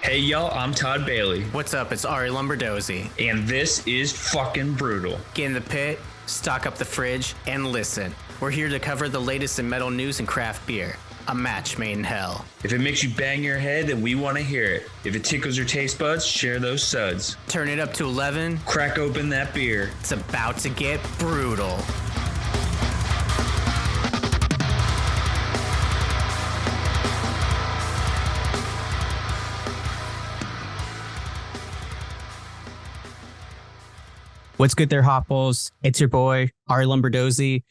Hey y'all, I'm Todd Bailey. What's up? It's Arie Lombardozzi. And this is fucking Brewtal. Get in the pit, stock up the fridge, and listen. We're here to cover the latest in metal news and craft beer. A match made in hell. If it makes you bang your head, then we want to hear it. If it tickles your taste buds, share those suds. Turn it up to 11. Crack open that beer. It's about to get brutal. What's good there, Hopwolves? It's your boy, Arie Lombardozzi.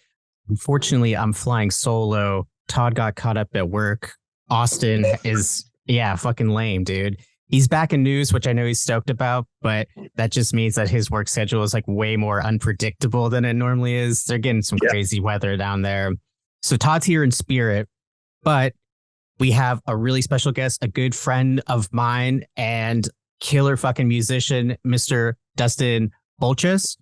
Unfortunately, I'm flying solo. Todd got caught up at work. Austin is, fucking lame, dude. He's back in news, which I know he's stoked about, but that just means that his work schedule is like way more unpredictable than it normally is. They're getting some crazy weather down there. So Todd's here in spirit, but we have a really special guest, a good friend of mine and killer fucking musician, Mr. Dustin Boltjes.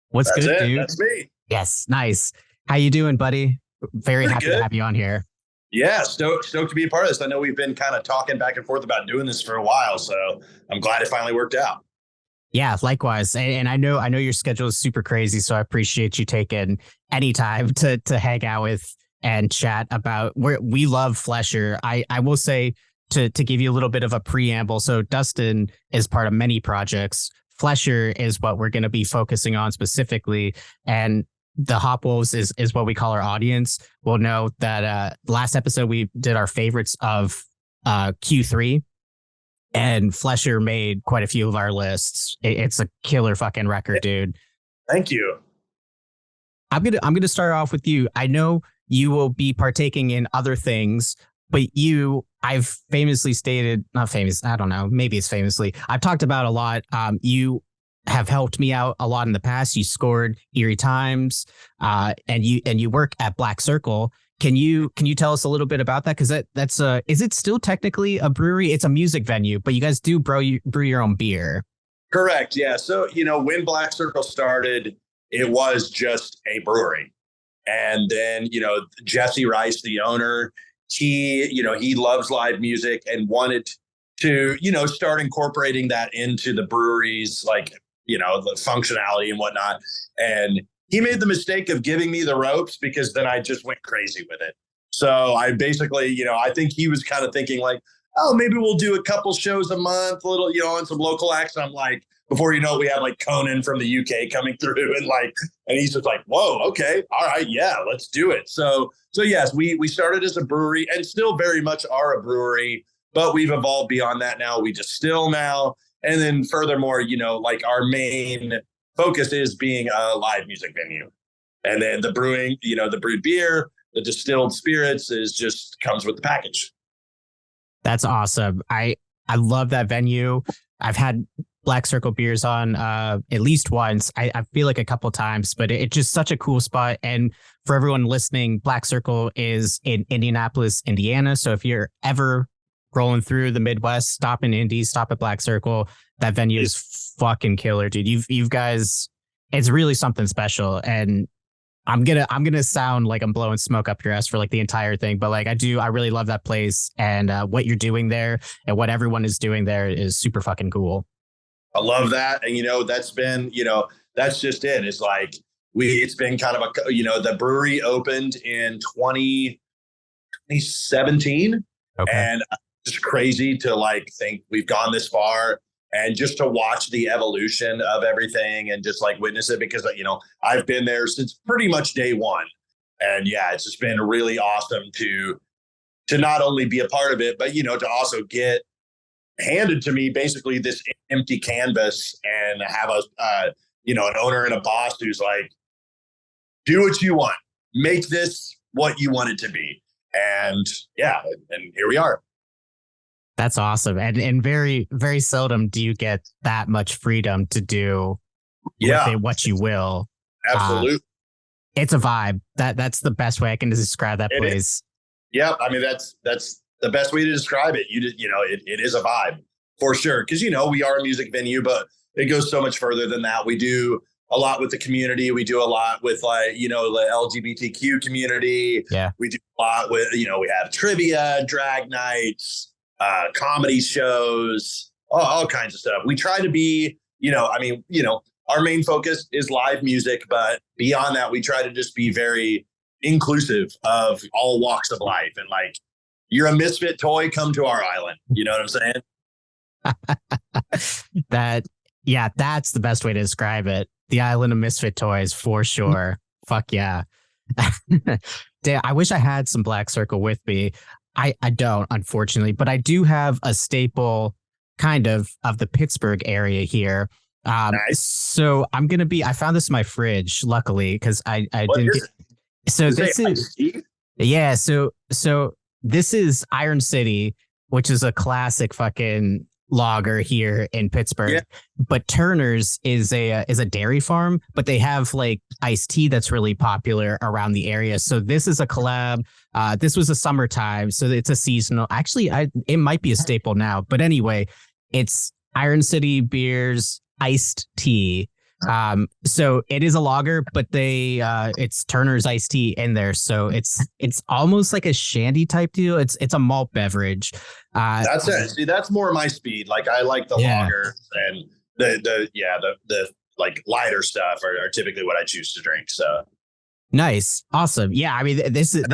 What's That's good, it. dude? That's me. Yes, nice. How you doing, buddy? Very Pretty happy good. to have you on here. Yeah, stoked to be a part of this. I know we've been kind of talking back and forth about doing this for a while, so I'm glad it finally worked out. Yeah, likewise. And I know your schedule is super crazy, so I appreciate you taking any time to hang out with and chat about where we love Flesher. I will say to give you a little bit of a preamble. So Dustin is part of many projects. Flesher is what we're going to be focusing on specifically. And the Hopwolves is what we call our audience. We'll know that last episode we did our favorites of Q3, and Flesher made quite a few of our lists. It's a killer fucking record, dude. Thank you. I'm gonna start off with you. I know you will be partaking in other things, but I've famously stated, not famous, I don't know, maybe it's famously, I've talked about a lot. You have helped me out a lot in the past. You scored Erie Times, and you work at Black Circle. Can you tell us a little bit about that? Because that's is it still technically a brewery? It's a music venue, but you guys do brew your own beer. Correct. Yeah. So, when Black Circle started, it was just a brewery. And then, Jesse Rice, the owner, he loves live music and wanted to, start incorporating that into the breweries, like, the functionality and whatnot. And he made the mistake of giving me the ropes because then I just went crazy with it. So I basically, I think he was kind of thinking like, oh, maybe we'll do a couple shows a month, a little, on some local acts. And I'm like, before you know it, we have like Conan from the UK coming through and he's just like, whoa, okay, all right, yeah, let's do it. So yes, we started as a brewery and still very much are a brewery, but we've evolved beyond that now. We distill now. And then furthermore, like our main focus is being a live music venue. And then the brewing, the brewed beer, the distilled spirits comes with the package. That's awesome. I love that venue. I've had Black Circle beers on at least once. I feel like a couple times, but it's just such a cool spot. And for everyone listening, Black Circle is in Indianapolis, Indiana. So if you're ever rolling through the Midwest, stop in Indy, stop at Black Circle. That venue is fucking killer, dude. You guys, it's really something special. And I'm gonna sound like I'm blowing smoke up your ass for like the entire thing, but like I really love that place, and what you're doing there and what everyone is doing there is super fucking cool. I love that. And, that's been, that's just it. It's like it's been kind of the brewery opened in 2017. Okay. And it's crazy to like think we've gone this far and just to watch the evolution of everything and just like witness it because, I've been there since pretty much day one. And yeah, it's just been really awesome to not only be a part of it, but, to also get handed to me basically this empty canvas and have an owner and a boss who's like, do what you want, make this what you want it to be. And yeah, and here we are. That's awesome. And very, very seldom do you get that much freedom to do with it what you will. Absolutely. It's a vibe. That's the best way I can describe that place. Yeah. I mean, that's the best way to describe it. It is a vibe for sure. Cause we are a music venue, but it goes so much further than that. We do a lot with the community. We do a lot with the LGBTQ community. Yeah. We do a lot with, we have trivia, drag nights, comedy shows, all kinds of stuff. We try to be, our main focus is live music, but beyond that, we try to just be very inclusive of all walks of life. And like, you're a misfit toy, come to our island. You know what I'm saying? That's the best way to describe it. The island of misfit toys, for sure. Fuck yeah. Damn, I wish I had some Black Circle with me. I don't, unfortunately, but I do have a staple kind of the Pittsburgh area here. Nice. So I found this in my fridge, luckily, because I didn't get. So this is Iron City, which is a classic fucking lager here in Pittsburgh. Yeah. But Turner's is a dairy farm, but they have like iced tea that's really popular around the area. So this is a collab. This was a summertime, so it's a seasonal. Actually, it might be a staple now, but anyway, it's Iron City Beers iced tea. So it is a lager, but it's Turner's iced tea in there. So it's almost like a shandy type deal. It's a malt beverage. That's it. See, that's more my speed. Like I like the lager, and the like lighter stuff are typically what I choose to drink. So nice. Awesome. Yeah. I mean, this is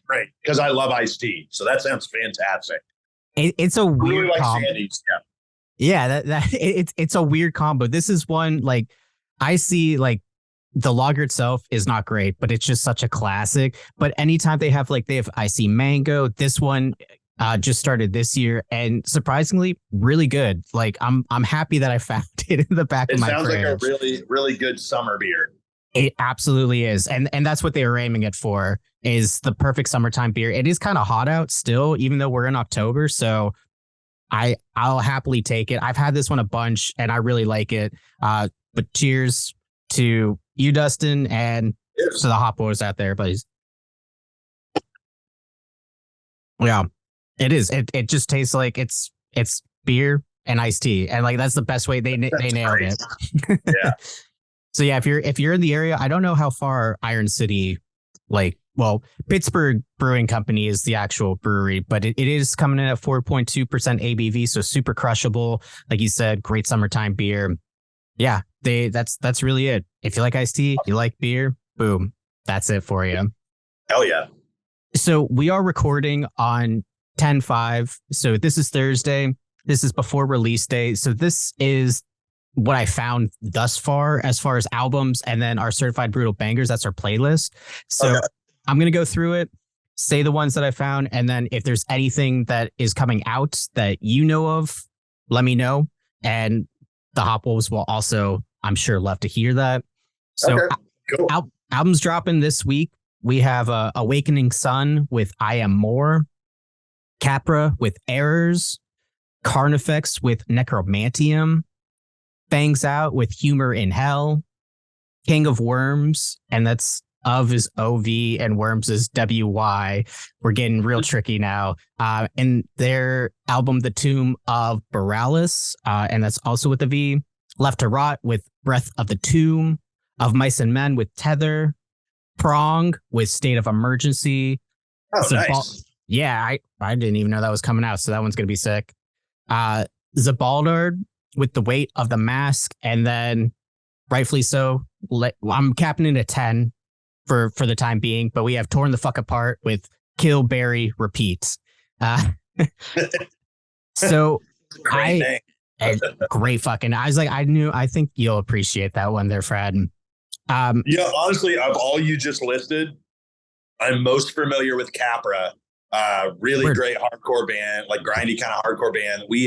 great because I love iced tea. So that sounds fantastic. It's a weird really like combo. Shandies. Yeah. It's a weird combo. This is one like, I see like the lager itself is not great, but it's just such a classic. But anytime they have I see mango, this one just started this year and surprisingly really good. Like I'm happy that I found it in the back of my fridge. It sounds like a really, really good summer beer. It absolutely is. And that's what they were aiming it for, is the perfect summertime beer. It is kind of hot out still, even though we're in October. So I'll happily take it. I've had this one a bunch and I really like it. But cheers to you, Dustin, and to the Hopwolves out there, buddies. Yeah, it is. It just tastes like it's beer and iced tea, and like that's the best way they nailed it. Yeah. So yeah, if you're in the area, I don't know how far Iron City, Pittsburgh Brewing Company is the actual brewery, but it is coming in at 4.2% ABV, so super crushable. Like you said, great summertime beer. Yeah, that's really it. If you like iced tea, you like beer, boom, that's it for you. Hell yeah. So we are recording on 10/5. So this is Thursday. This is before release day. So this is what I found thus far as albums, and then our certified brutal bangers. That's our playlist. So okay. I'm going to go through it, say the ones that I found, and then if there's anything that is coming out that you know of, let me know. And the Hopwolves will also, I'm sure, love to hear that. So okay, cool. Albums dropping this week. We have Awakening Sun with I Am More, Capra with Errors, CARNIFEX with Necromantium, Fangs Out with Humor in Hell, King of Worms, and that's of is OV and Worms is WY. We're getting real tricky now. And their album, The Tomb of Borealis, and that's also with the V. Left to Rot with Breath of the Tomb, Of Mice and Men with Tether, Prong with State of Emergency. Oh, nice. Yeah, I didn't even know that was coming out, so that one's going to be sick. Zabaldard with The Weight of the Mask, and then rightfully so, I'm capping it at 10 for the time being, but we have Torn the Fuck Apart with Kill, Bury, Repeat. So great fucking, I think you'll appreciate that one there, Fred. Yeah, honestly, of all you just listed, I'm most familiar with Capra. Really great hardcore band, like grindy kind of hardcore band. We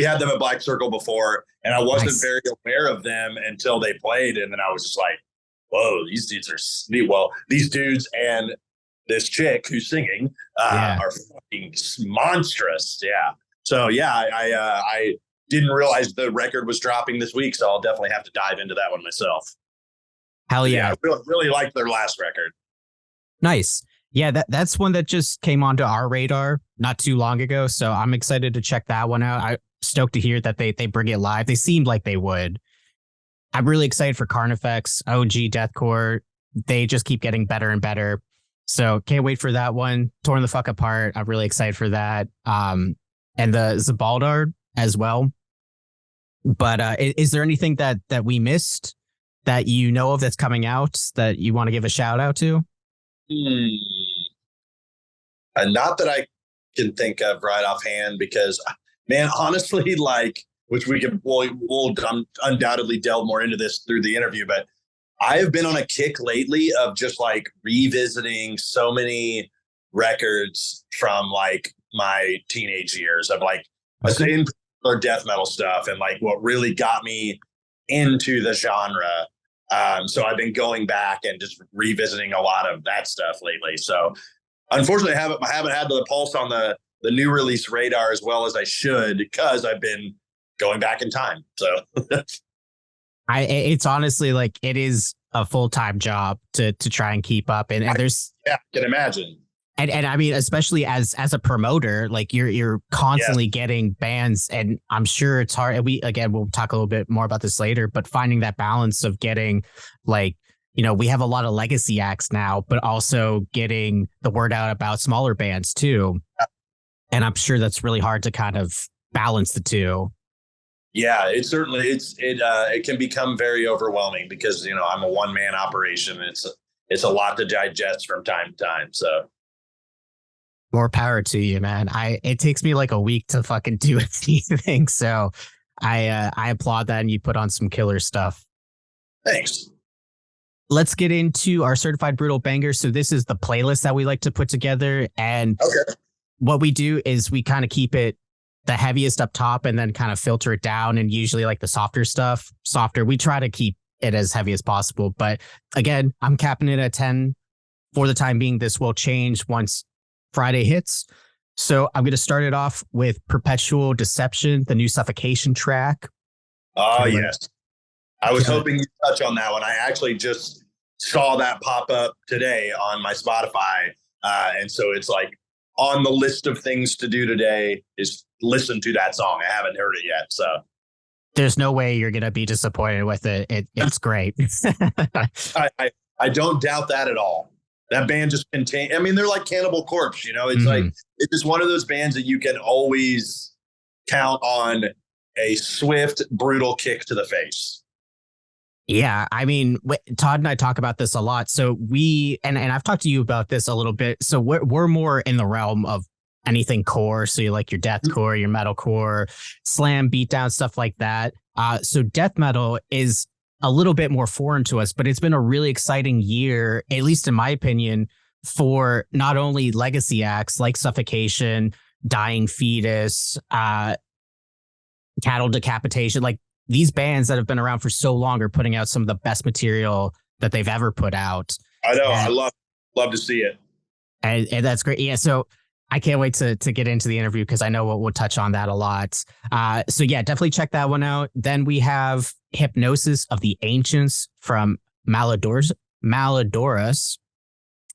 had them at Black Circle before, and I wasn't very aware of them until they played, and then I was just like, whoa, these dudes are sweet. Well, these dudes and this chick who's singing are fucking monstrous. Yeah. So yeah, I didn't realize the record was dropping this week, so I'll definitely have to dive into that one myself. Hell yeah. I really liked their last record. Nice. Yeah, that's one that just came onto our radar not too long ago, so I'm excited to check that one out. I'm stoked to hear that they bring it live. They seemed like they would. I'm really excited for CARNIFEX, OG Deathcore. They just keep getting better and better. So can't wait for that one. Torn the Fuck Apart. I'm really excited for that. and the SVALBARD as well. But is there anything that we missed that you know of that's coming out that you want to give a shout out to? And not that I can think of right offhand, because, man, honestly, like, which we'll undoubtedly delve more into this through the interview, but I have been on a kick lately of just like revisiting so many records from like my teenage years of like in particular death metal stuff, and like what really got me into the genre. So I've been going back and just revisiting a lot of that stuff lately. So unfortunately, I haven't had the pulse on the new release radar as well as I should, because I've been going back in time. So it's honestly like it is a full-time job to try and keep up. And there's, I can imagine. And I mean, especially as a promoter, like you're constantly getting bands, and I'm sure it's hard. And we'll talk a little bit more about this later, but finding that balance of getting, like, you know, we have a lot of legacy acts now, but also getting the word out about smaller bands too. And I'm sure that's really hard to kind of balance the two. Yeah, it certainly it can become very overwhelming because, you know, I'm a one-man operation. It's a lot to digest from time to time. So more power to you, man. It takes me like a week to fucking do anything. So I applaud that, and you put on some killer stuff. Thanks. Let's get into our certified brutal bangers. So this is the playlist that we like to put together. And what we do is we kind of keep it the heaviest up top and then kind of filter it down. And usually like the softer stuff, we try to keep it as heavy as possible. But again, I'm capping it at 10 for the time being. This will change once Friday hits. So I'm going to start it off with Perpetual Deception, the new Suffocation track. Oh, yes. I was hoping you'd touch on that one. I actually just saw that pop up today on my Spotify. And so it's like on the list of things to do today is listen to that song. I haven't heard it yet. So there's no way you're going to be disappointed with it. It's great. I don't doubt that at all. That band just I mean, they're like Cannibal Corpse, you know, it's like, it's just one of those bands that you can always count on a swift, brutal kick to the face. Yeah, I mean, Todd and I talk about this a lot. So and I've talked to you about this a little bit. So we're more in the realm of anything core. So you like your deathcore, your metalcore, slam, beatdown, stuff like that. So death metal is a little bit more foreign to us, but it's been a really exciting year, at least in my opinion, for not only legacy acts like Suffocation, Dying Fetus, Cattle Decapitation, like these bands that have been around for so long are putting out some of the best material that they've ever put out. I know. I love to see it. And that's great. Yeah. So I can't wait to get into the interview because I know we'll touch on that a lot. So yeah, definitely check that one out. Then we have Hypnosis of the Ancients from Malodorus.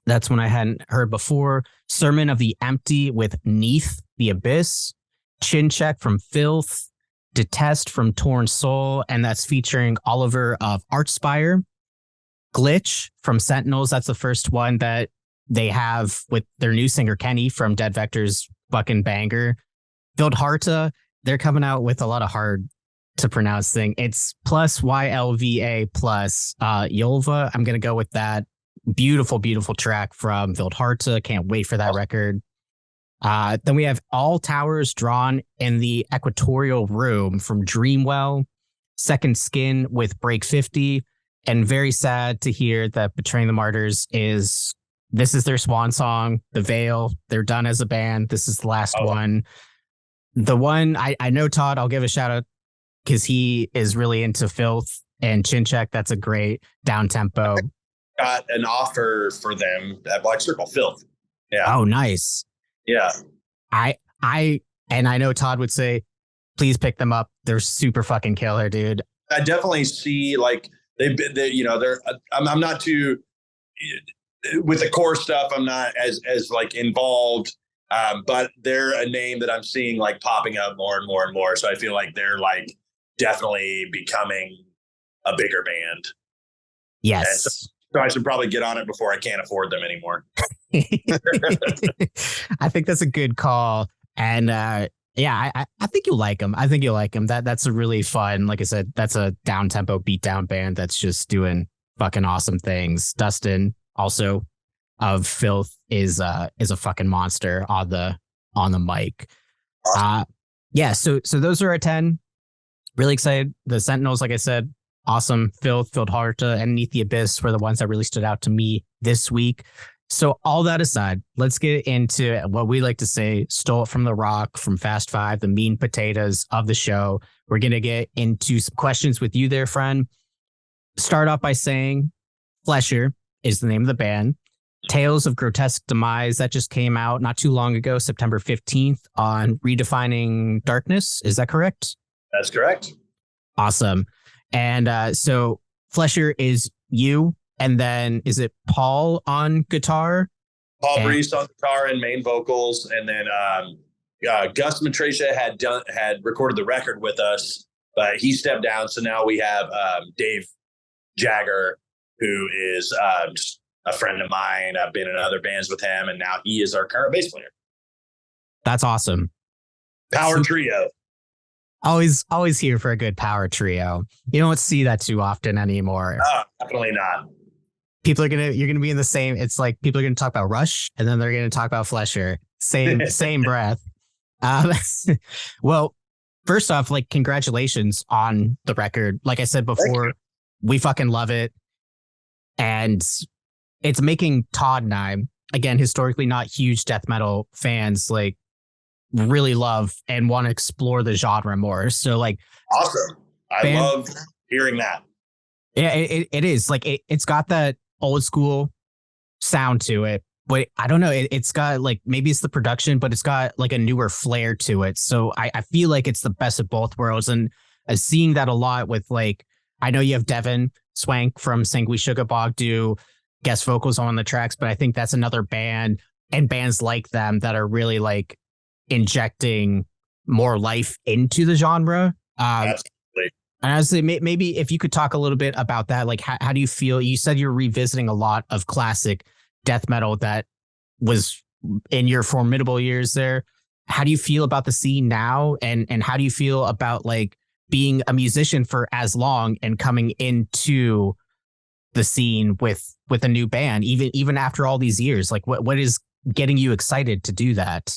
That's one I hadn't heard before. Sermon of the Empty with Neath the Abyss. Chin Check from Filth. Detest from Torn Soul, and that's featuring Oliver of Archspire. Glitch from Sentinels, that's the first one that they have with their new singer Kenny from Dead Vector's fucking banger. VILDJHARTA, they're coming out with a lot of hard to pronounce thing. It's plus YLVA plus Yolva. I'm gonna go with that. Beautiful, beautiful track from VILDJHARTA. Can't wait for that record. Then we have All Towers Drawn in the Equatorial Room from Dreamwell, Second Skin with Break 50, and very sad to hear that Betraying the Martyrs this is their swan song, The Veil. They're done as a band. This is the last one. The one I know, Todd, I'll give a shout out because he is really into Filth and Chin Check. That's a great down tempo. Got an offer for them at Black Circle, Filth. Yeah. Oh, nice. Yeah. I know Todd would say, please pick them up. They're super fucking killer, dude. I definitely see like they're I'm not too with the core stuff. I'm not as like involved, but they're a name that I'm seeing like popping up more and more and more. So I feel like they're like definitely becoming a bigger band. Yes. So I should probably get on it before I can't afford them anymore. I think that's a good call. And Yeah, I think you'll like them. I think you'll like them. That's a really fun, like I said, that's a down tempo beatdown band that's just doing fucking awesome things. Dustin, also of Filth, is a fucking monster on the mic. Awesome. Yeah, so those are our 10. Really excited. The Sentinels, like I said, awesome. Filth, VILDJHARTA, and Beneath the Abyss were the ones that really stood out to me this week. So all that aside, let's get into what we like to say, stole it from the rock, from Fast Five, the mean potatoes of the show. We're going to get into some questions with you there, friend. Start off by saying Flesher is the name of the band. Tales of Grotesque Demise, that just came out not too long ago, September 15th on Redefining Darkness. Is that correct? That's correct. Awesome. And so Flesher is you. And then is it Paul on guitar? Paul Brees on guitar and main vocals. And then Gus Matrasha had recorded the record with us, but he stepped down. So now we have Dave Jagger, who is just a friend of mine. I've been in other bands with him, and now he is our current bass player. That's awesome. Power trio. Always here for a good power trio. You don't see that too often anymore. Definitely not. You're gonna be in the same. It's like people are gonna talk about Rush, and then they're gonna talk about Flesher. Same breath. Well, first off, like, congratulations on the record. Like I said before, we fucking love it, and it's making Todd and I, again, historically not huge death metal fans, like, really love and want to explore the genre more. So, like, awesome. I love hearing that. Yeah, it is like it's got that old school sound to it, but I don't know. It's got, like, maybe it's the production, but it's got like a newer flair to it. So I feel like it's the best of both worlds, and seeing that a lot with, like, I know you have Devin Swank from Sangui Sugarbog do guest vocals on the tracks, but I think that's another band and bands like them that are really, like, injecting more life into the genre. Absolutely. And honestly, maybe if you could talk a little bit about that, like, how do you feel? You said you're revisiting a lot of classic death metal that was in your formidable years there. How do you feel about the scene now? And how do you feel about, like, being a musician for as long and coming into the scene with a new band, even after all these years? Like, what is getting you excited to do that?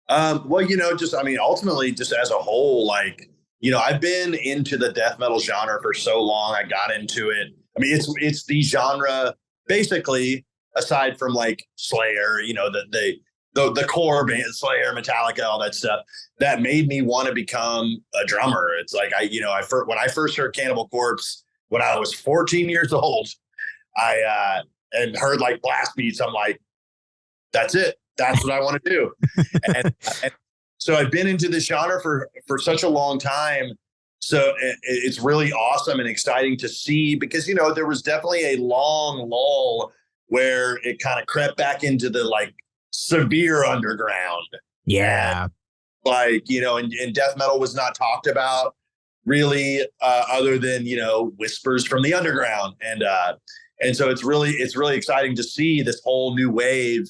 Well, ultimately, just as a whole, like, I've been into the death metal genre for so long. I got into it. I mean, it's the genre, basically, aside from, like, Slayer, the core band, Slayer, Metallica, all that stuff, that made me want to become a drummer. It's like, when I first heard Cannibal Corpse when I was 14 years old, I heard, like, blast beats. I'm like, that's it. That's what I want to do. and so I've been into this genre for such a long time. So it's really awesome and exciting to see, because, there was definitely a long lull where it kind of crept back into the, like, severe underground. Yeah. And, like, and death metal was not talked about really, other than, whispers from the underground. And so it's really exciting to see this whole new wave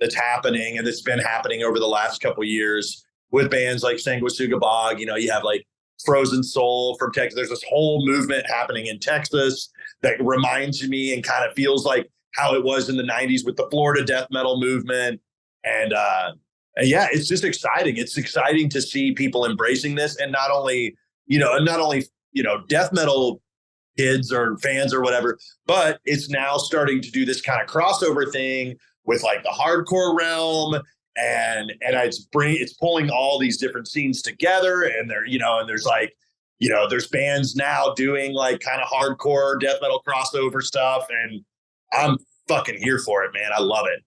that's happening, and it's been happening over the last couple of years with bands like Sanguisuga Bog. You have, like, Frozen Soul from Texas. There's this whole movement happening in Texas that reminds me and kind of feels like how it was in the 90s with the Florida death metal movement. And yeah, it's just exciting. It's exciting to see people embracing this, and not only death metal kids or fans or whatever, but it's now starting to do this kind of crossover thing with, like, the hardcore realm, and it's pulling all these different scenes together, and there's like, there's bands now doing, like, kind of hardcore death metal crossover stuff, and I'm fucking here for it, man. I love it.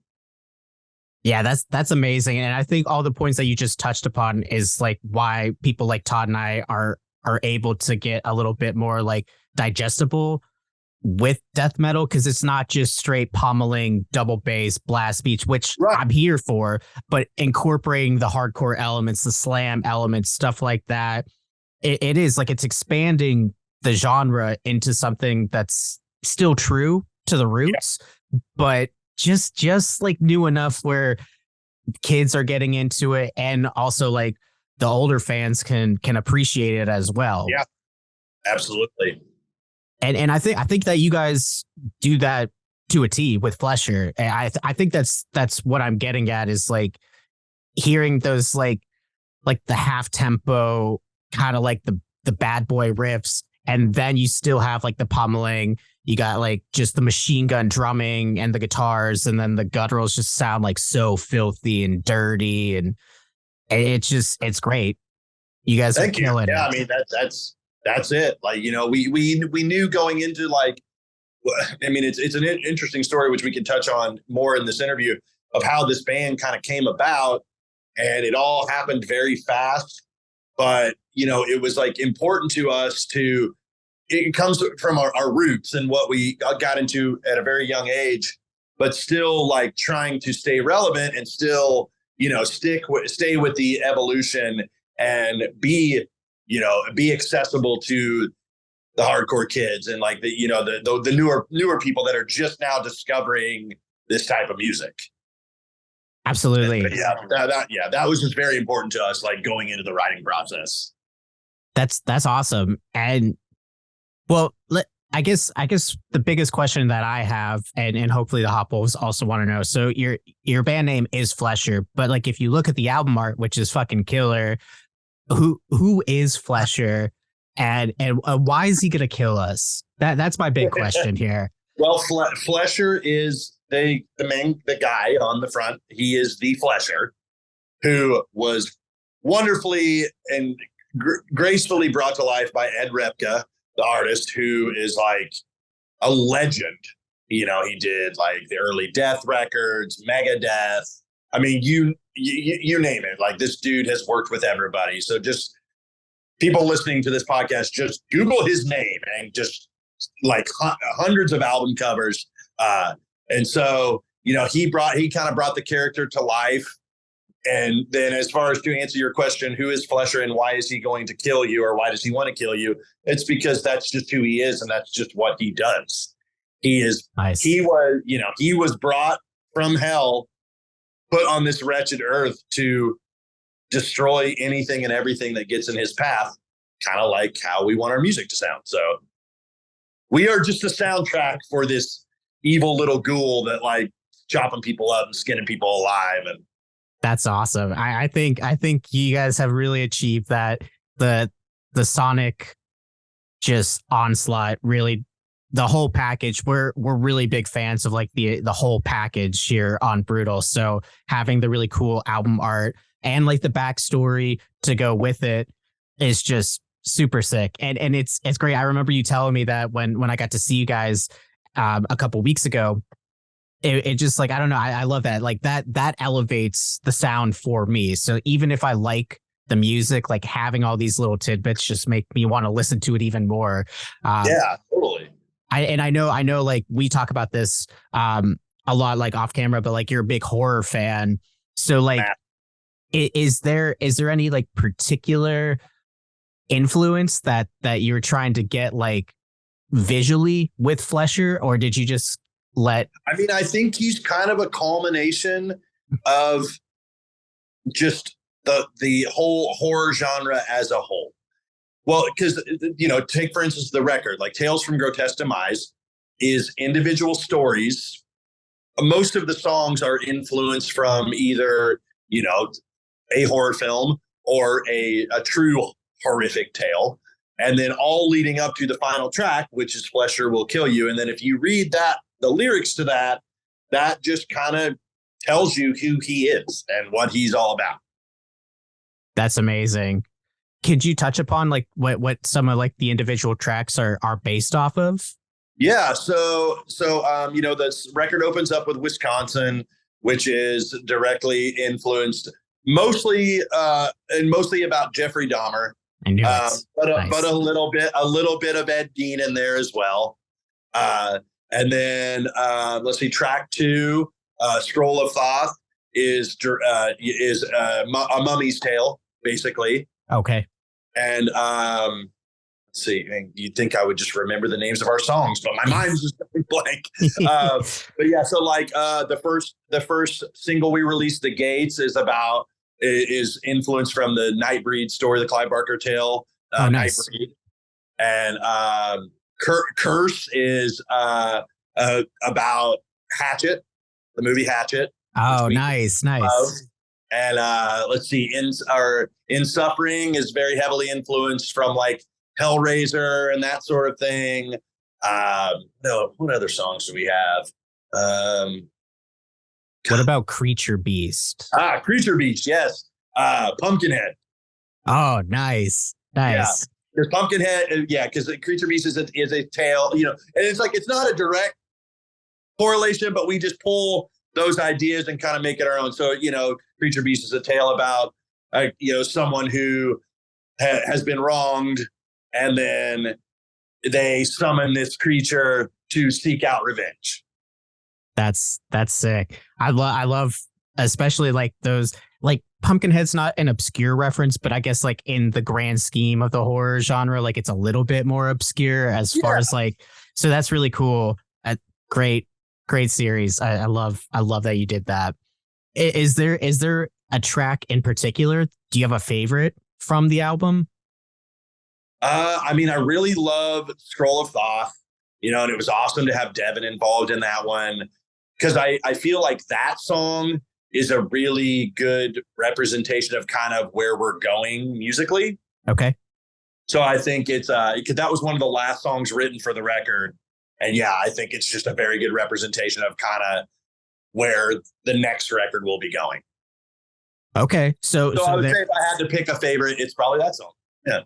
Yeah, that's amazing. And I think all the points that you just touched upon is, like, why people like Todd and I are able to get a little bit more, like, digestible with death metal, because it's not just straight pummeling double bass blast beats, which right. I'm here for, but incorporating the hardcore elements, the slam elements, stuff like that. It is like, it's expanding the genre into something that's still true to the roots, but just like new enough where kids are getting into it, and also, like, the older fans can appreciate it as well. Yeah, absolutely. And I think that you guys do that to a T with Flesher. And I think that's what I'm getting at, is like hearing those like the half tempo, kind of like the bad boy riffs, and then you still have like the pummeling. You got like just the machine gun drumming and the guitars, and then the gutturals just sound like so filthy and dirty, and it's great. You guys are killing it. Yeah, I mean that's it. Like, you know, we knew going into, like, I mean, it's an interesting story which we can touch on more in this interview, of how this band kind of came about, and it all happened very fast. But, you know, it was like important to us it comes from our roots and what we got into at a very young age, but still like trying to stay relevant and still, you know, stay with the evolution and be accessible to the hardcore kids and like the newer people that are just now discovering this type of music. Absolutely. But that was just very important to us, like going into the writing process. That's awesome. And well, I guess the biggest question that I have, and hopefully the Hopwolves also want to know. So your band name is Flesher, but like if you look at the album art, which is fucking killer, who is Flesher, and why is he gonna kill us? That's my big question here. Well, Flesher is the guy on the front. He is the Flesher, who was wonderfully and gracefully brought to life by Ed Repka, the artist, who is like a legend. You know, he did like the early Death records, Megadeth. I mean, you name it. Like, this dude has worked with everybody. So just people listening to this podcast, just Google his name and just like hundreds of album covers. And so, you know, he kind of brought the character to life. And then as far as to answer your question, who is Flesher and why is he going to kill you, or why does he want to kill you? It's because that's just who he is. And that's just what he does. He is, nice. He was brought from hell, put on this wretched earth to destroy anything and everything that gets in his path, kind of like how we want our music to sound. So we are just a soundtrack for this evil little ghoul that like chopping people up and skinning people alive. And that's awesome. I think you guys have really achieved that. The sonic just onslaught, really the whole package. We're really big fans of like the whole package here on Brewtal. So having the really cool album art and like the backstory to go with it is just super sick. And it's great. I remember you telling me that when I got to see you guys a couple weeks ago, it just like, I don't know. I love that. Like that elevates the sound for me. So even if I like the music, like having all these little tidbits just make me want to listen to it even more. Yeah, totally. I know like we talk about this a lot, like off camera, but like you're a big horror fan. So like, is there any like particular influence that you're trying to get like visually with Flesher, or did you just I mean, I think he's kind of a culmination of just the whole horror genre as a whole. Well, because, you know, take, for instance, the record, like Tales from Grotesque Demise is individual stories. Most of the songs are influenced from either, you know, a horror film or a true horrific tale. And then all leading up to the final track, which is Flesher Will Kill You. And then if you read the lyrics to that just kind of tells you who he is and what he's all about. That's amazing. Could you touch upon like what some of like the individual tracks are based off of? Yeah. So you know, this record opens up with Wisconsin, which is directly influenced mostly about Jeffrey Dahmer. I knew but a little bit of Ed Gein in there as well. And then let's see, track 2, Scroll of Thoth is a mummy's tale, basically. Okay. And let's see, you'd think I would just remember the names of our songs, but my mind's just blank. But yeah, so like the first single we released, The Gates, is about is influenced from the Nightbreed story, the Clive Barker tale. Oh, nice. Nightbreed. And Curse is about Hatchet, the movie Hatchet. Oh, nice. Love. And let's see, In Suffering is very heavily influenced from like Hellraiser and that sort of thing. No, what other songs do we have? What about Creature Beast? Creature Beast, yes. Pumpkinhead. Oh, nice. Yeah. Because Pumpkinhead, because Creature Beast is a tale, and it's like, it's not a direct correlation, but we just pull those ideas and kind of make it our own. So, Creature Beast is a tale about, someone who has been wronged, and then they summon this creature to seek out revenge. That's sick. I love, especially like those, like Pumpkinhead's not an obscure reference, but I guess like in the grand scheme of the horror genre, like it's a little bit more obscure as far as like, so that's really cool. Great series. I love that you did that. Is there a track in particular? Do you have a favorite from the album? I really love Scroll of Thoth, and it was awesome to have Devin involved in that one, because I feel like that song is a really good representation of kind of where we're going musically. Okay. So I think it's that was one of the last songs written for the record. And I think it's just a very good representation of kind of where the next record will be going. Okay. So I would say if I had to pick a favorite, it's probably that song. Yeah.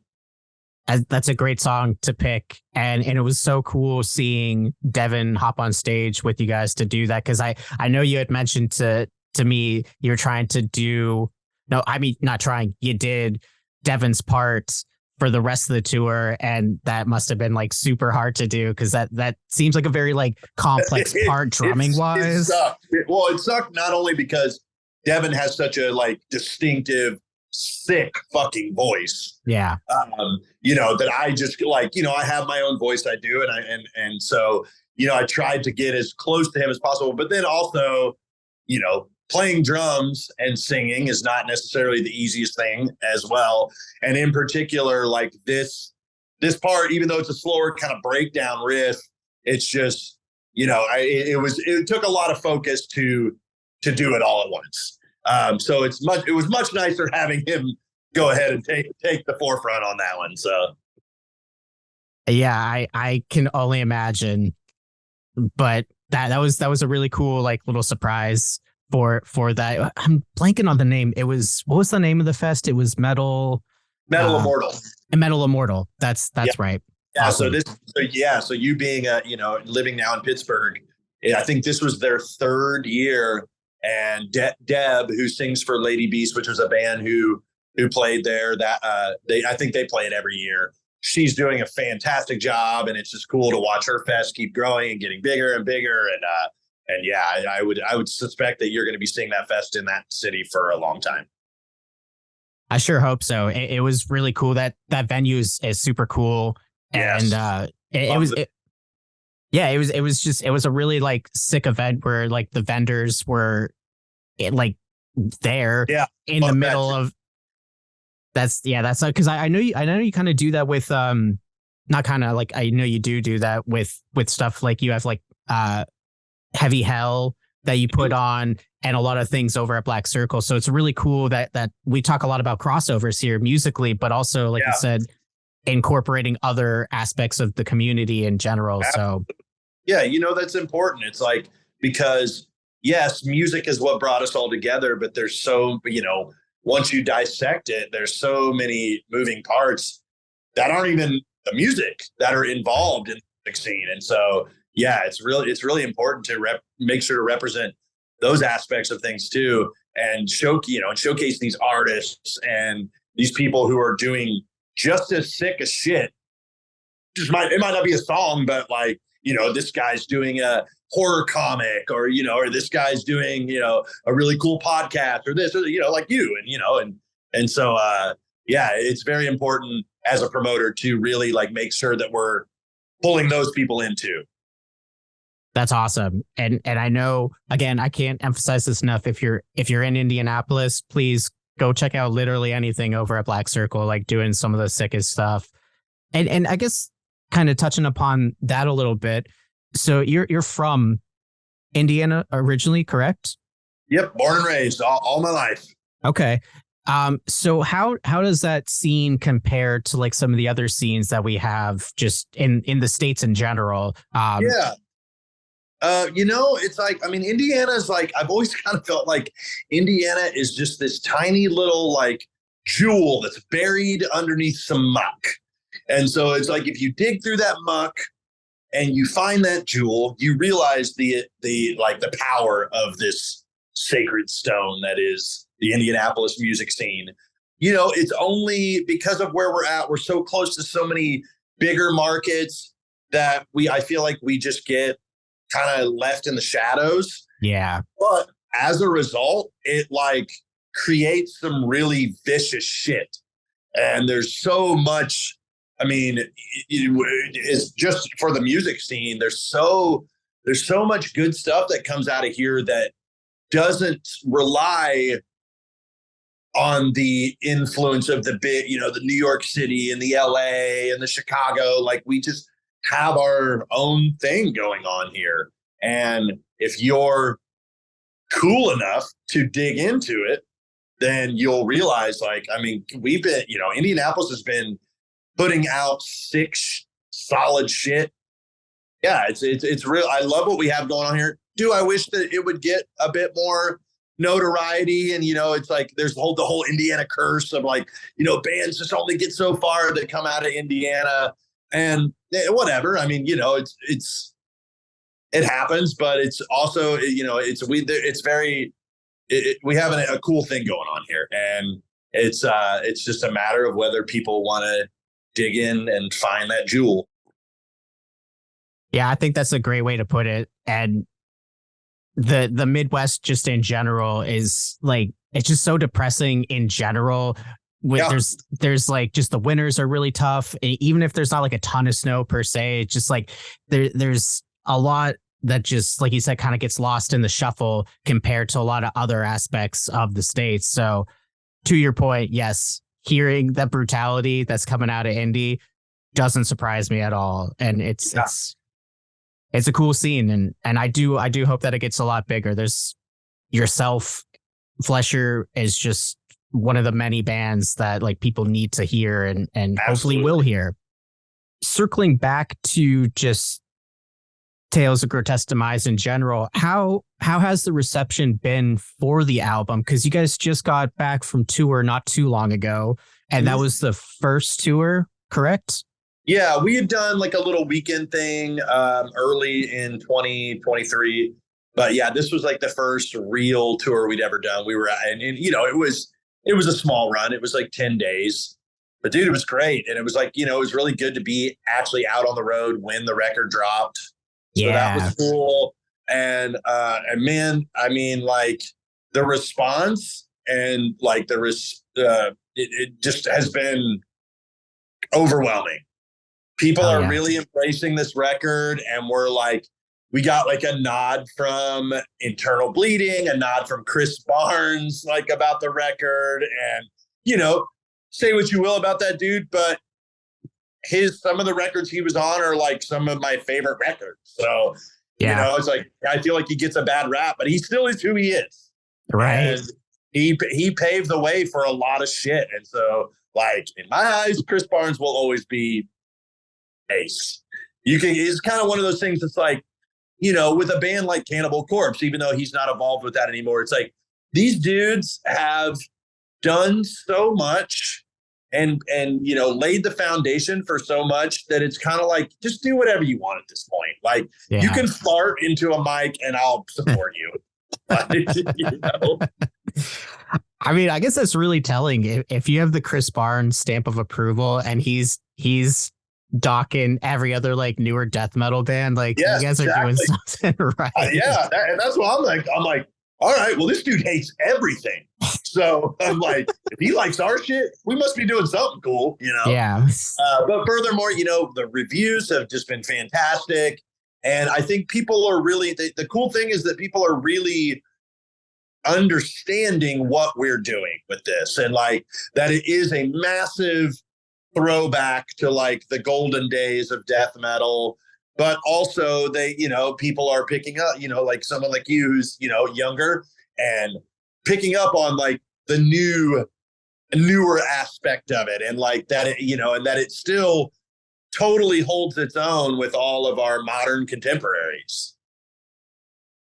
That's a great song to pick. And it was so cool seeing Devin hop on stage with you guys to do that. Cause I know you had mentioned to me, you're trying to do, no, I mean, not trying, you did Devin's part for the rest of the tour. And that must've been like super hard to do. Cause that seems like a very like complex part drumming wise. It sucked not only because Devin has such a like distinctive, sick fucking voice. Yeah. That I just like, I have my own voice I do. And so, I tried to get as close to him as possible, but then also, playing drums and singing is not necessarily the easiest thing as well. And in particular, like this part, even though it's a slower kind of breakdown riff, it's just, it took a lot of focus to do it all at once. So it was much nicer having him go ahead and take the forefront on that one. So. Yeah, I can only imagine, but that was a really cool, like little surprise for that. I'm blanking on the name. What was the name of the fest? It was Metal Immortal. Metal Immortal. That's right. Yeah. Awesome. So you being living now in Pittsburgh, I think this was their third year, and Deb, who sings for Lady Beast, which was a band who played there, that I think they play it every year. She's doing a fantastic job, and it's just cool to watch her fest keep growing and getting bigger and bigger. And I would suspect that you're going to be seeing that fest in that city for a long time. I sure hope so. It was really cool. That venue is super cool. Yes. And it was a really like sick event where like the vendors were like there in the middle of. That's because I know you kind of do that with not kind of like, I know you do that with stuff like you have like Heavy Hell that you put on and a lot of things over at Black Circle. So it's really cool that we talk a lot about crossovers here musically, but also like you said, incorporating other aspects of the community in general. So that's important. It's like, because yes, music is what brought us all together, but there's so, once you dissect it, there's so many moving parts that aren't even the music that are involved in the music scene. And so, it's really important to make sure to represent those aspects of things too, and showcase these artists and these people who are doing just as sick as shit. It might not be a song, but like, this guy's doing a horror comic, or this guy's doing a really cool podcast, or this, like you, and so it's very important as a promoter to really like make sure that we're pulling those people in too. That's awesome. And I know, again, I can't emphasize this enough. If you're in Indianapolis, please go check out literally anything over at Black Circle, like doing some of the sickest stuff. And I guess kind of touching upon that a little bit. So you're from Indiana originally, correct? Yep, born and raised all my life. Okay. So how does that scene compare to like some of the other scenes that we have just in the States in general? It's like, I mean, Indiana's like, I've always kind of felt like Indiana is just this tiny little like jewel that's buried underneath some muck. And so it's like, if you dig through that muck and you find that jewel, you realize the power of this sacred stone that is the Indianapolis music scene. It's only because of where we're at. We're so close to so many bigger markets that I feel like we just get kind of left in the shadows. Yeah. But as a result, it like creates some really vicious shit. And there's so much, I mean, it's just for the music scene. There's so much good stuff that comes out of here that doesn't rely on the influence of the the New York City and the LA and the Chicago. Like, we just have our own thing going on here. And if you're cool enough to dig into it, then you'll realize, like, I mean, we've been, Indianapolis has been putting out 6 solid shit. Yeah, it's real. I love what we have going on here. Do I wish that it would get a bit more notoriety? And it's like there's the whole Indiana curse of like, bands just only get so far that come out of Indiana, and whatever. I mean, it happens, but it's also, we have a cool thing going on here, and it's just a matter of whether people want to dig in and find that jewel. Yeah, I think that's a great way to put it. And the Midwest just in general is like, it's just so depressing in general. There's like, just the winters are really tough. Even if there's not like a ton of snow per se, it's just like there's a lot that just, like you said, kind of gets lost in the shuffle compared to a lot of other aspects of the States. So to your point, yes, hearing that brutality that's coming out of Indy doesn't surprise me at all. And it's a cool scene. And I do hope that it gets a lot bigger. There's yourself, Flesher is just one of the many bands that like people need to hear and hopefully will hear. Circling back to just Tales of Grotesque Demise in general, how has the reception been for the album? Because you guys just got back from tour not too long ago, and that was the first tour, correct? Yeah, we had done like a little weekend thing early in 2023, but yeah, this was like the first real tour we'd ever done. We were and it was a small run. It was like 10 days, but dude, it was great, and it was like, it was really good to be actually out on the road when the record dropped. So that was cool. And man, I mean, like, the response and like it just has been overwhelming. People are really embracing this record, and we got like a nod from Internal Bleeding, a nod from Chris Barnes, like, about the record. And, say what you will about that dude, but some of the records he was on are like some of my favorite records. So, it's like, I feel like he gets a bad rap, but he still is who he is. Right. And he paved the way for a lot of shit. And so, like, in my eyes, Chris Barnes will always be ace. It's kind of one of those things that's like, with a band like Cannibal Corpse, even though he's not involved with that anymore, it's like these dudes have done so much and laid the foundation for so much that it's kind of like, just do whatever you want at this point. Like, you can fart into a mic and I'll support you. I mean, I guess that's really telling. If you have the Chris Barnes stamp of approval and he's docking every other like newer death metal band, like, you guys are doing something right. And that's what I'm like, all right, well, this dude hates everything. So I'm like, if he likes our shit, we must be doing something cool, Yeah. But furthermore, the reviews have just been fantastic. And I think people are really, the cool thing is that people are really understanding what we're doing with this, and like that it is a massive throwback to like the golden days of death metal, but also they, people are picking up, like someone like you who's, younger and picking up on like the newer aspect of it, and like that, and that it still totally holds its own with all of our modern contemporaries.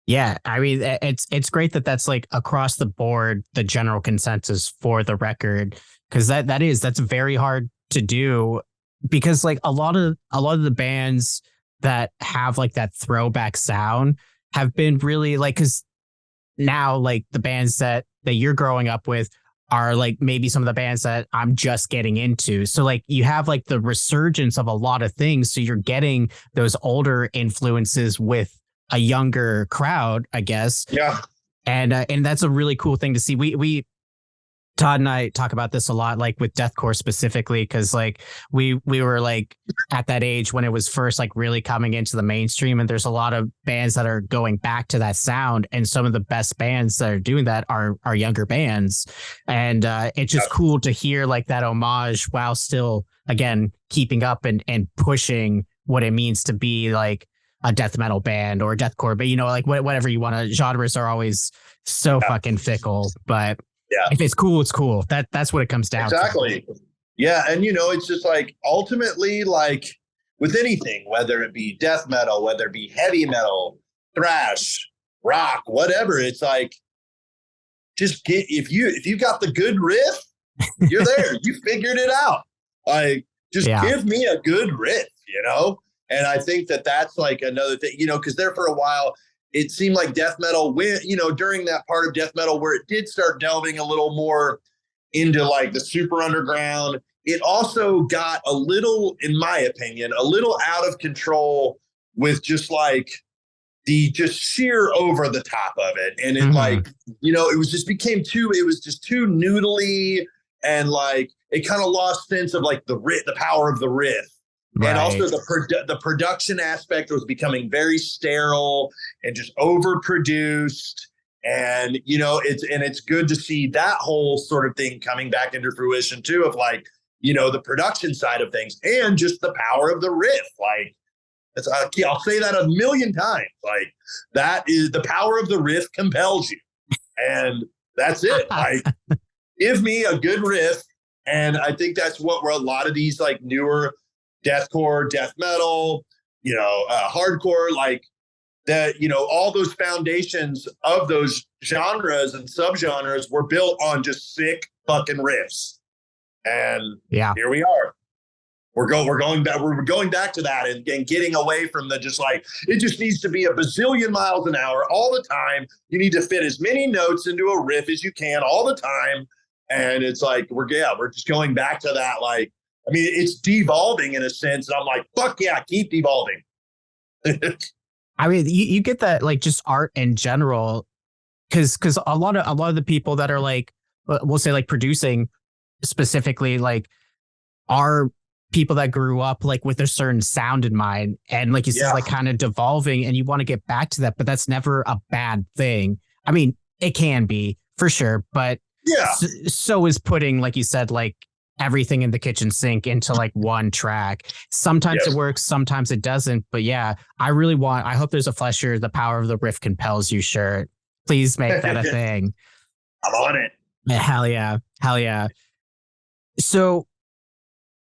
Yeah, I mean, it's great that that's like across the board, the general consensus for the record, because that's very hard to do, because like a lot of the bands that have like that throwback sound have been really like, because now like the bands that you're growing up with are like maybe some of the bands that I'm just getting into. So like you have like the resurgence of a lot of things. So you're getting those older influences with a younger crowd, I guess. Yeah. And that's a really cool thing to see. We Todd and I talk about this a lot, like with deathcore specifically, because like we were like at that age when it was first like really coming into the mainstream, and there's a lot of bands that are going back to that sound, and some of the best bands that are doing that are younger bands, and it's just cool to hear like that homage while still again keeping up and pushing what it means to be like a death metal band or deathcore, but like whatever you want to. Genres are always so fucking fickle, but yeah, if it's cool, it's cool. That's what it comes down to. Exactly. Yeah. And, it's just like ultimately, like with anything, whether it be death metal, whether it be heavy metal, thrash, rock, whatever, it's like, just if you got the good riff, you're there. You figured it out. Like, just give me a good riff, And I think that's like another thing, because there for a while, it seemed like death metal went, during that part of death metal where it did start delving a little more into like the super underground. It also got a little, in my opinion, a little out of control with just like the just sheer over the top of it. And it like, it was just it was just too noodly, and like it kind of lost sense of like the power of the riff. Right. And also the production aspect was becoming very sterile and just overproduced. And, it's good to see that whole sort of thing coming back into fruition too, of like, the production side of things and just the power of the riff. Like, I'll say that a million times. Like, that is the power of the riff compels you. And that's it. Like, give me a good riff. And I think that's what a lot of these like newer deathcore, death metal, hardcore, like that, all those foundations of those genres and subgenres were built on just sick fucking riffs. And here we are. We're going back to that and getting away from the just like, it just needs to be a bazillion miles an hour all the time. You need to fit as many notes into a riff as you can all the time. And it's like, we're just going back to that. Like, I mean, it's devolving in a sense. And I'm like, fuck yeah, keep devolving. I mean, you get that, like, just art in general, because a lot of the people that are like, we'll say like producing specifically, like, are people that grew up like with a certain sound in mind, and like you said, like kind of devolving, and you want to get back to that, but that's never a bad thing. I mean, it can be for sure, but so is putting, like you said, like everything in the kitchen sink into like one track. Sometimes it works, sometimes it doesn't. But I hope there's a Flesher, the power of the riff compels you shirt. Please make that a thing. I'm on it. Hell yeah. So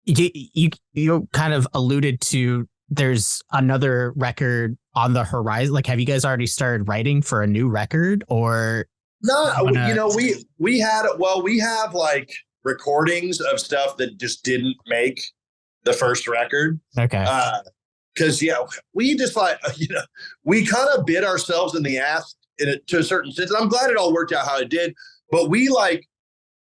you kind of alluded to there's another record on the horizon. Like, have you guys already started writing for a new record, or? No, we have like recordings of stuff that just didn't make the first record. Okay. Because we just like, we kind of bit ourselves in the ass to a certain sense. And I'm glad it all worked out how it did. But we like,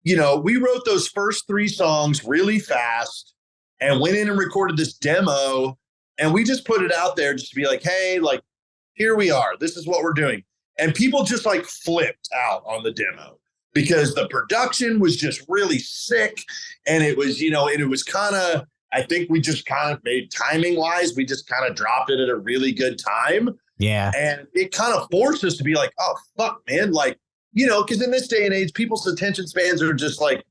we wrote those first 3 songs really fast and went in and recorded this demo, and we just put it out there just to be like, hey, like, here we are. This is what we're doing. And people just like flipped out on the demo because the production was just really sick. And it was, and it was kind of, I think we just kind of made timing wise, we just kind of dropped it at a really good time. Yeah. And it kind of forced us to be like, oh, fuck, man. Like, because in this day and age, people's attention spans are just like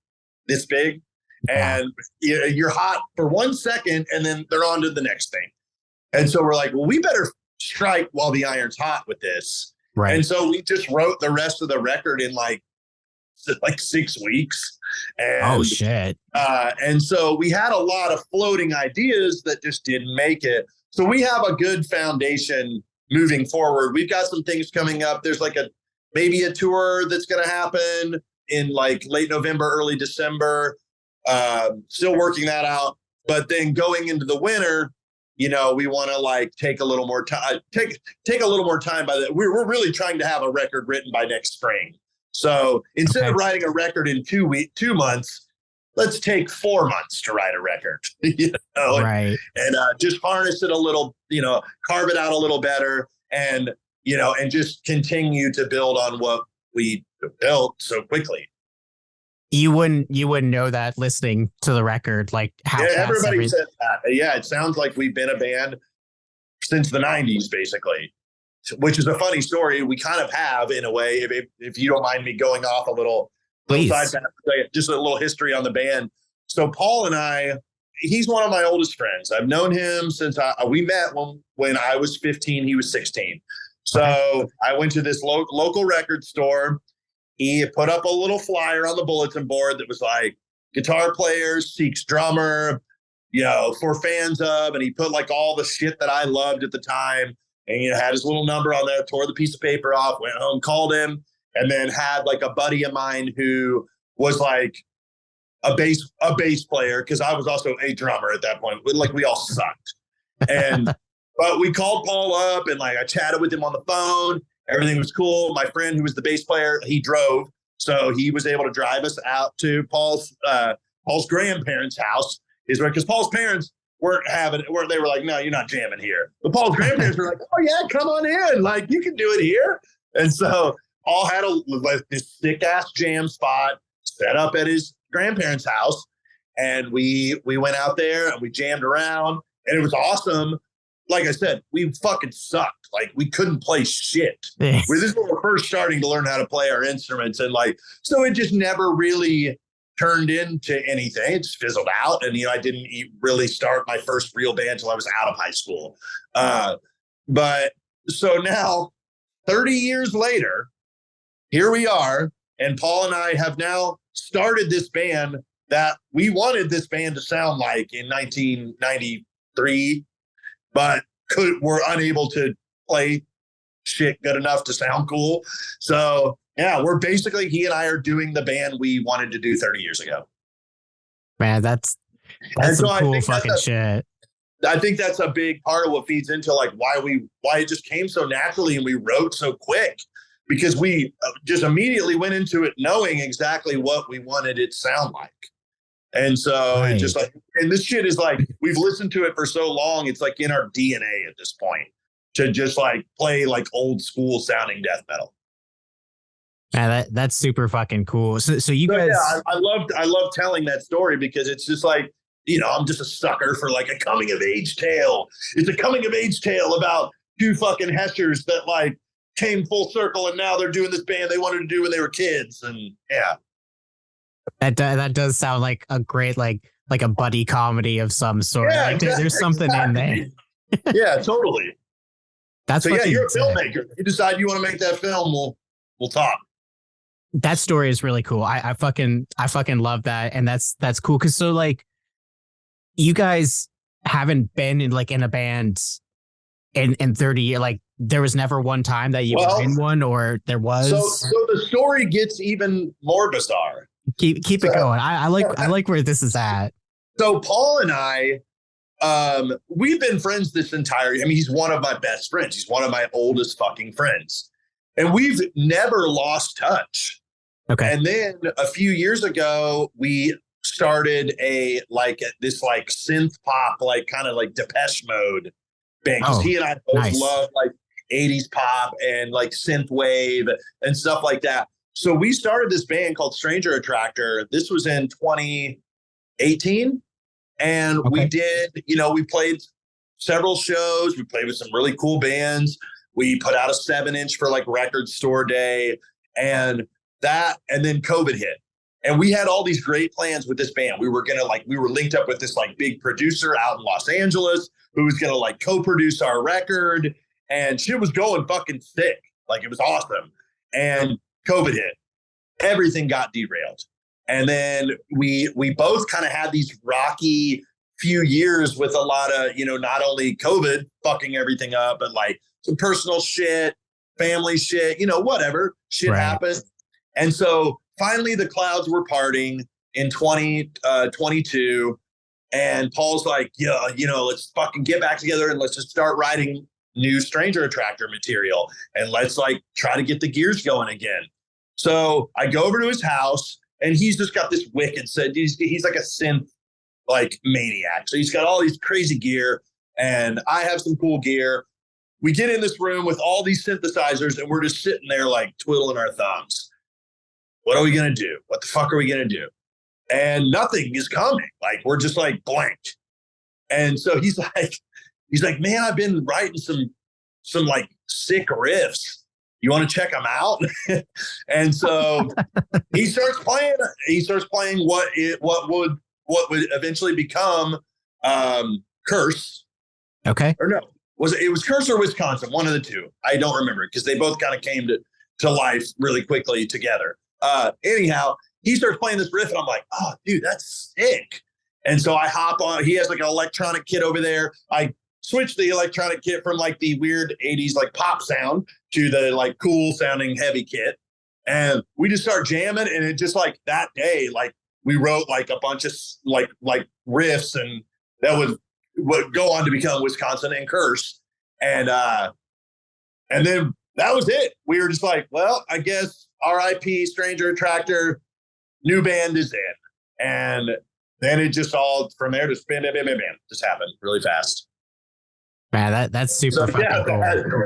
this big, and you're hot for 1 second and then they're on to the next thing. And so we're like, well, we better strike while the iron's hot with this. Right. And so we just wrote the rest of the record in like 6 weeks. And, oh, shit. And so we had a lot of floating ideas that just didn't make it. So we have a good foundation moving forward. We've got some things coming up. There's like maybe a tour that's going to happen in like late November, early December. Still working that out. But then going into the winter, we want to like take a little more time, take a little more time by that. We're really trying to have a record written by next spring. So instead of writing a record in 2 months, let's take 4 months to write a record, right. And just harness it a little, carve it out a little better, and, and just continue to build on what we built so quickly. You wouldn't know that listening to the record, like how everybody says that. Yeah, it sounds like we've been a band since the 90s, basically, which is a funny story. We kind of have, in a way, if you don't mind me going off a little side path, just a little history on the band. So Paul and I, he's one of my oldest friends. I've known him since we met when I was 15, he was 16. So I went to this local record store. He put up a little flyer on the bulletin board that was like, guitar players, seeks drummer, for fans of, and he put like all the shit that I loved at the time, and had his little number on there, tore the piece of paper off, went home, called him, and then had like a buddy of mine who was like a bass player, because I was also a drummer at that point. Like we all sucked. And but we called Paul up, and like I chatted with him on the phone. Everything was cool. My friend who was the bass player, he drove. So he was able to drive us out to Paul's grandparents' house. Because Paul's parents they were like, no, you're not jamming here. But Paul's grandparents were like, oh yeah, come on in. Like, you can do it here. And so Paul had this sick ass jam spot set up at his grandparents' house. And we went out there and we jammed around, and it was awesome. Like I said, we fucking sucked. Like, we couldn't play shit. This is when we're first starting to learn how to play our instruments. And like, so it just never really turned into anything. It just fizzled out. And, I didn't really start my first real band until I was out of high school. But so now, 30 years later, here we are. And Paul and I have now started this band that we wanted this band to sound like in 1993. But were unable to play shit good enough to sound cool. So yeah, he and I are doing the band we wanted to do 30 years ago. Man, that's some cool fucking shit. I think that's a big part of what feeds into like why it just came so naturally and we wrote so quick, because we just immediately went into it knowing exactly what we wanted it to sound like. And so It just like, and this shit is like, we've listened to it for so long. It's like in our DNA at this point to just like play like old school sounding death metal. Man, that's super fucking cool. So you guys, yeah, I love telling that story, because it's just like, I'm just a sucker for like a coming of age tale. It's a coming of age tale about two fucking heshers that like came full circle, and now they're doing this band they wanted to do when they were kids. And yeah. That does sound like a great like a buddy comedy of some sort. Yeah, like there's something in there. Yeah, totally. That's so. Yeah, you're a filmmaker. You decide you want to make that film. We'll talk. That story is really cool. I fucking love that, and that's cool, because so like you guys haven't been in a band in 30 years. Like there was never one time that you were in one, or there was. So the story gets even more bizarre. Keep it going. I like where this is at. So Paul and I, we've been friends this entire. I mean, he's one of my best friends. He's one of my oldest fucking friends, and we've never lost touch. Okay. And then a few years ago, we started this synth pop, kind of like Depeche Mode band, because he and I both love 80s pop and synth wave and stuff like that. So we started this band called Stranger Attractor. This was in 2018. And we did, we played several shows. We played with some really cool bands. We put out a 7-inch for Record Store Day. And then COVID hit. And we had all these great plans with this band. We were linked up with this like big producer out in Los Angeles who was gonna like co-produce our record, and shit was going fucking sick. Like, it was awesome. And COVID hit. Everything got derailed. And then we both kind of had these rocky few years with a lot of, not only COVID fucking everything up, but like some personal shit, family shit, whatever shit happened. And so finally the clouds were parting in 2022. And Paul's like, yeah, let's fucking get back together and let's just start writing new Stranger Attractor material. And let's like try to get the gears going again. So I go over to his house, and he's just got this wicked set. He's like a synth like maniac. So he's got all these crazy gear, and I have some cool gear. We get in this room with all these synthesizers, and we're just sitting there like twiddling our thumbs. What are we going to do? What the fuck are we going to do? And nothing is coming. Like, we're just like blank. And so he's like, man, I've been writing some like sick riffs. You want to check them out? And so he starts playing what would eventually become Curse. Okay. Or no, it was Curse or Wisconsin, one of the two. I don't remember, because they both kind of came to life really quickly together. Anyhow, he starts playing this riff, and I'm like, oh, dude, that's sick. And so I hop on. He has like an electronic kit over there. I switch the electronic kit from like the weird 80s like pop sound to the like cool sounding heavy kit. And we just start jamming, and it just like that day, like we wrote like a bunch of like riffs, and that would go on to become Wisconsin and Curse. And then that was it. We were just like, well, I guess RIP Stranger Attractor, new band is in. And then it just all from there just bam, just happened really fast. Man, that's super fucking cool.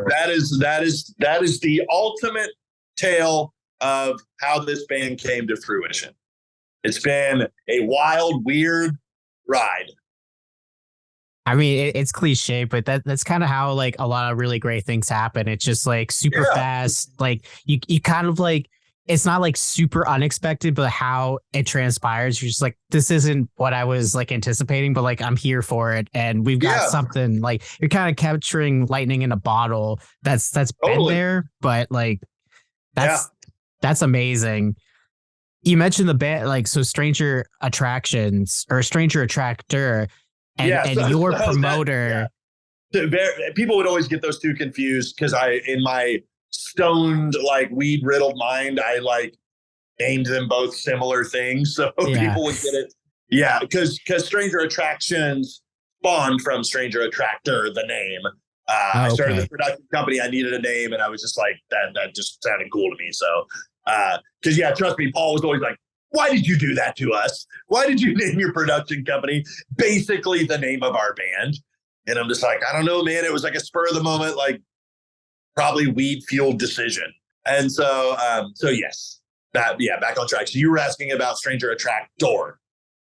That is the ultimate tale of how this band came to fruition. It's been a wild, weird ride. I mean, it's cliche, but that's kind of how like a lot of really great things happen. It's just like super fast. Like you kind of like, it's not like super unexpected, but how it transpires, you're just like, this isn't what I was like anticipating, but like I'm here for it, and we've got something. Like, you're kind of capturing lightning in a bottle that's been there, but like that's amazing. You mentioned the band, like, so Stranger Attractions or Stranger Attractor, and your promoter. People would always get those two confused, because in my stoned like weed riddled mind, I like named them both similar things, so people would get it. Because Stranger Attractions spawned from Stranger Attractor, the name. I started the production company. I needed a name, and I was just like, that just sounded cool to me. So because trust me, Paul was always like, why did you do that to us? Why did you name your production company basically the name of our band? And I'm just like, I don't know, man. It was like a spur of the moment, like probably weed fueled decision. And so yes, back on track. So you were asking about Stranger Attractor.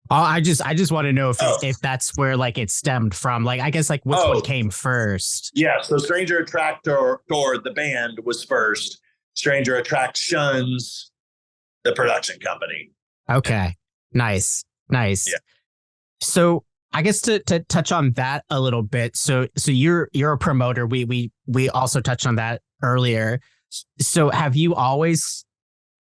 I just want to know if that's where like it stemmed from. Like, I guess like which one came first? Yeah. So Stranger Attractor, the band, was first. Stranger Attractions, the production company. Okay. Nice. Yeah. So I guess to touch on that a little bit. So you're a promoter. We also touched on that earlier. So have you always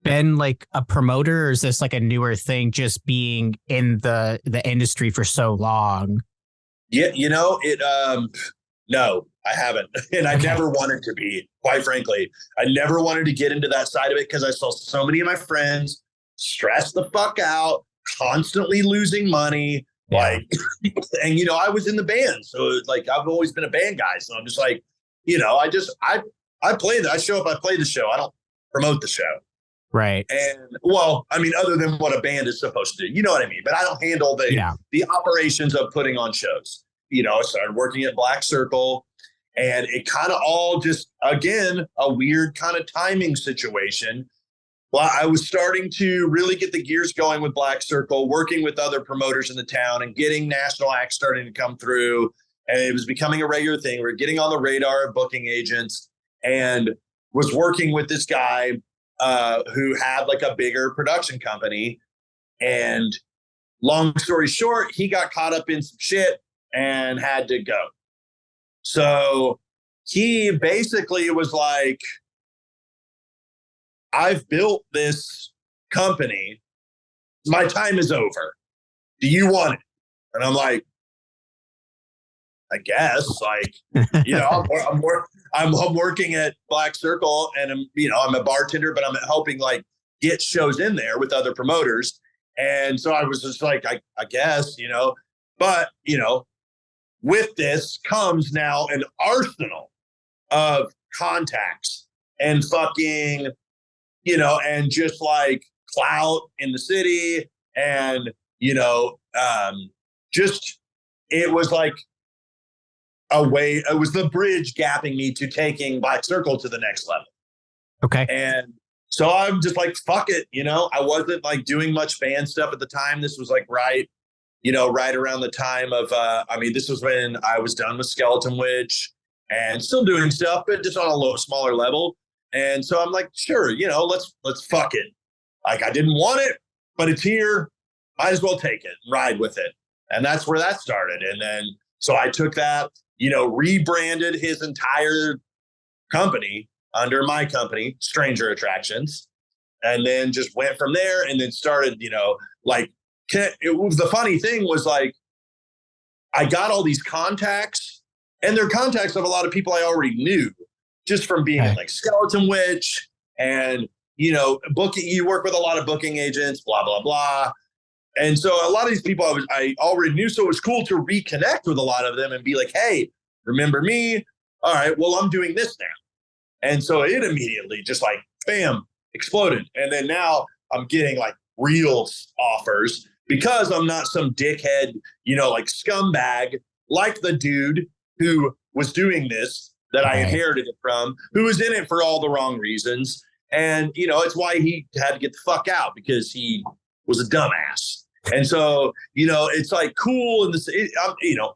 been like a promoter, or is this like a newer thing, just being in the industry for so long? Yeah, no, I haven't. And I never wanted to be, quite frankly. I never wanted to get into that side of it, because I saw so many of my friends stress the fuck out, constantly losing money. Like, and I was in the band, so like I've always been a band guy. So I'm just like, I show up, I play the show. I don't promote the show. Right. And well, I mean, other than what a band is supposed to do, you know what I mean? But I don't handle the operations of putting on shows. I started working at Black Circle, and it kind of all just, again, a weird kind of timing situation. Well, I was starting to really get the gears going with Black Circle, working with other promoters in the town, and getting national acts starting to come through. And it was becoming a regular thing. We were getting on the radar of booking agents, and was working with this guy who had like a bigger production company. And long story short, he got caught up in some shit and had to go. So he basically was like, I've built this company. My time is over. Do you want it? And I'm like, I guess, like, you know, I'm working at Black Circle, and I'm a bartender, but I'm helping like get shows in there with other promoters. And so I was just like, I guess, you know, but, you know, with this comes now an arsenal of contacts and fucking, you know, and just like clout in the city. And, you know, just, it was like it was the bridge gapping me to taking Black Circle to the next level. Okay. And so I'm just like, fuck it. You know, I wasn't like doing much band stuff at the time. This was like right around the time of, this was when I was done with Skeleton Witch and still doing stuff, but just on a smaller level. And so I'm like, sure, you know, let's fuck it. Like, I didn't want it, but it's here. Might as well take it and ride with it. And that's where that started. And then, so I took that, you know, rebranded his entire company under my company, Stranger Attractions, and then just went from there and then started, you know, like, it was, the funny thing was like, I got all these contacts, and they're contacts of a lot of people I already knew just from being in like Skeleton Witch, and, you know, booking, you work with a lot of booking agents, blah, blah, blah. And so a lot of these people I already knew. So it was cool to reconnect with a lot of them and be like, hey, remember me? All right, well, I'm doing this now. And so it immediately just like, bam, exploded. And then now I'm getting like real offers because I'm not some dickhead, you know, like scumbag, like the dude who was doing this that I inherited it from, who was in it for all the wrong reasons. And, you know, it's why he had to get the fuck out, because he was a dumbass. And so, you know, it's like cool. And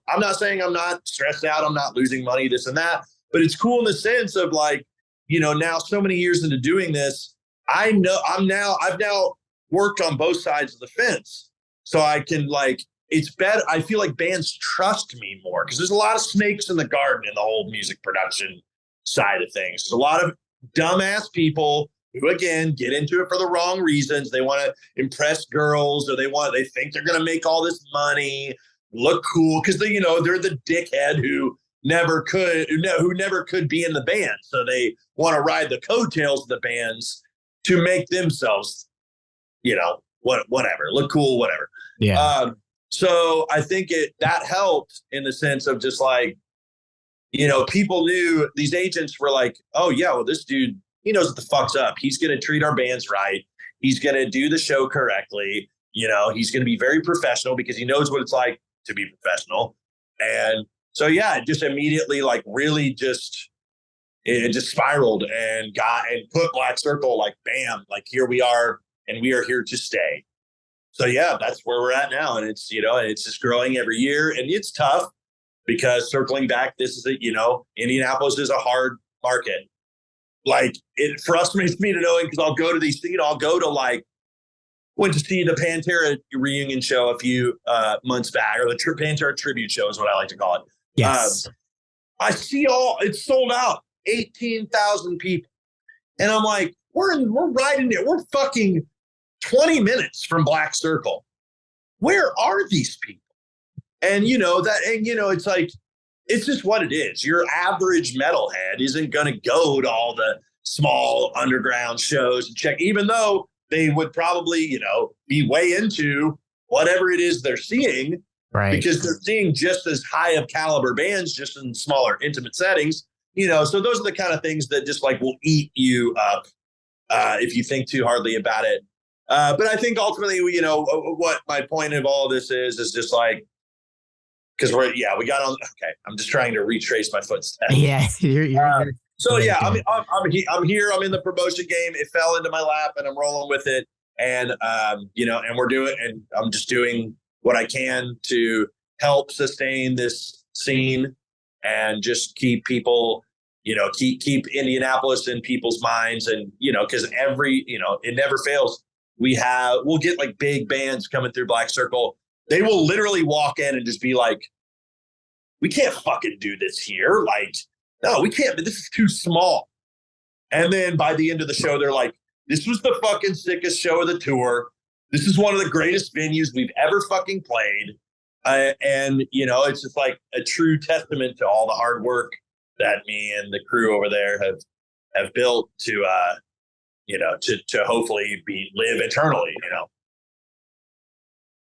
I'm not saying I'm not stressed out. I'm not losing money, this and that, but it's cool in the sense of like, you know, now so many years into doing this, I've now worked on both sides of the fence. So I can like, it's better. I feel like bands trust me more because there's a lot of snakes in the garden in the whole music production side of things. There's a lot of dumbass people who, again, get into it for the wrong reasons. They want to impress girls, or they think they're going to make all this money, look cool, because they're the dickhead who never could be in the band. So they want to ride the coattails of the bands to make themselves, you know, whatever, look cool, whatever. Yeah. So I think that helped in the sense of just like, you know, people knew, these agents were like, oh yeah, well, this dude, he knows what the fuck's up. He's going to treat our bands right. He's going to do the show correctly. You know, he's going to be very professional because he knows what it's like to be professional. And so, yeah, it just immediately like really just, it just spiraled and put Black Circle like, bam, like here we are, and we are here to stay. So yeah, that's where we're at now. And it's, you know, it's just growing every year, and it's tough because circling back, this is Indianapolis is a hard market. Like, it frustrates me to know it because I'll go to these, you know, went to see the Pantera reunion show a few months back, or the Pantera tribute show is what I like to call it. Yes. I see it's sold out, 18,000 people. And I'm like, we're right in there. We're fucking 20 minutes from Black Circle. Where are these people? And, you know, it's like, it's just what it is. Your average metalhead isn't going to go to all the small underground shows and check, even though they would probably, you know, be way into whatever it is they're seeing, right? Because they're seeing just as high of caliber bands, just in smaller, intimate settings, you know. So those are the kind of things that just like will eat you up if you think too hardly about it. But I think ultimately, you know, what my point of all of this is just like, because we got on. Okay, I'm just trying to retrace my footsteps. Yeah, so yeah, I'm here. I'm in the promotion game. It fell into my lap, and I'm rolling with it. And you know, and I'm just doing what I can to help sustain this scene and just keep people, keep Indianapolis in people's minds. And, because it never fails. We'll get like big bands coming through Black Circle. They will literally walk in and just be like, we can't fucking do this here. Like, no, we can't, but this is too small. And then by the end of the show, they're like, this was the fucking sickest show of the tour. This is one of the greatest venues we've ever fucking played. And, it's just like a true testament to all the hard work that me and the crew over there have built to hopefully live eternally,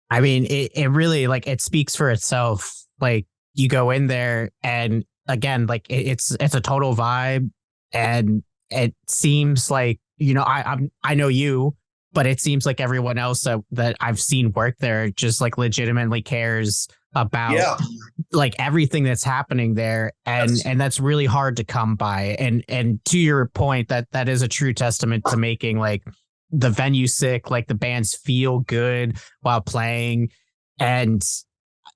I mean, it really, like, it speaks for itself. Like, you go in there and again, like it's a total vibe, and it seems like, I know you, but it seems like everyone else that I've seen work there just like legitimately cares about like everything that's happening there. And that's really hard to come by. And to your point, that is a true testament to making like the venue sick, like the bands feel good while playing. And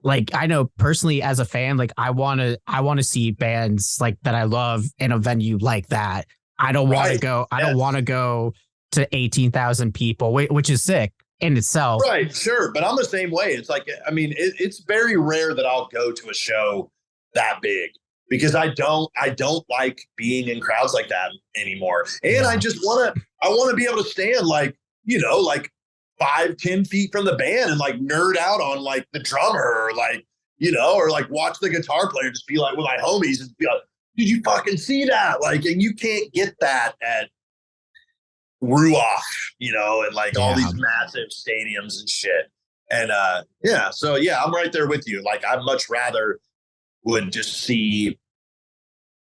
like, I know personally as a fan, like I want to see bands like that I love in a venue like that. I don't want to go. I don't want to go to 18,000 people, which is sick in itself. Right. Sure. But I'm the same way. It's like, I mean, it's very rare that I'll go to a show that big because I don't like being in crowds like that anymore. And I just want to be able to stand like 5-10 feet from the band and like nerd out on like the drummer or like, or like watch the guitar player, just be like with my homies and be like, did you fucking see that? Like, and you can't get that at Ruach, and like all these massive stadiums and shit. And so I'm right there with you. Like, I much rather would just see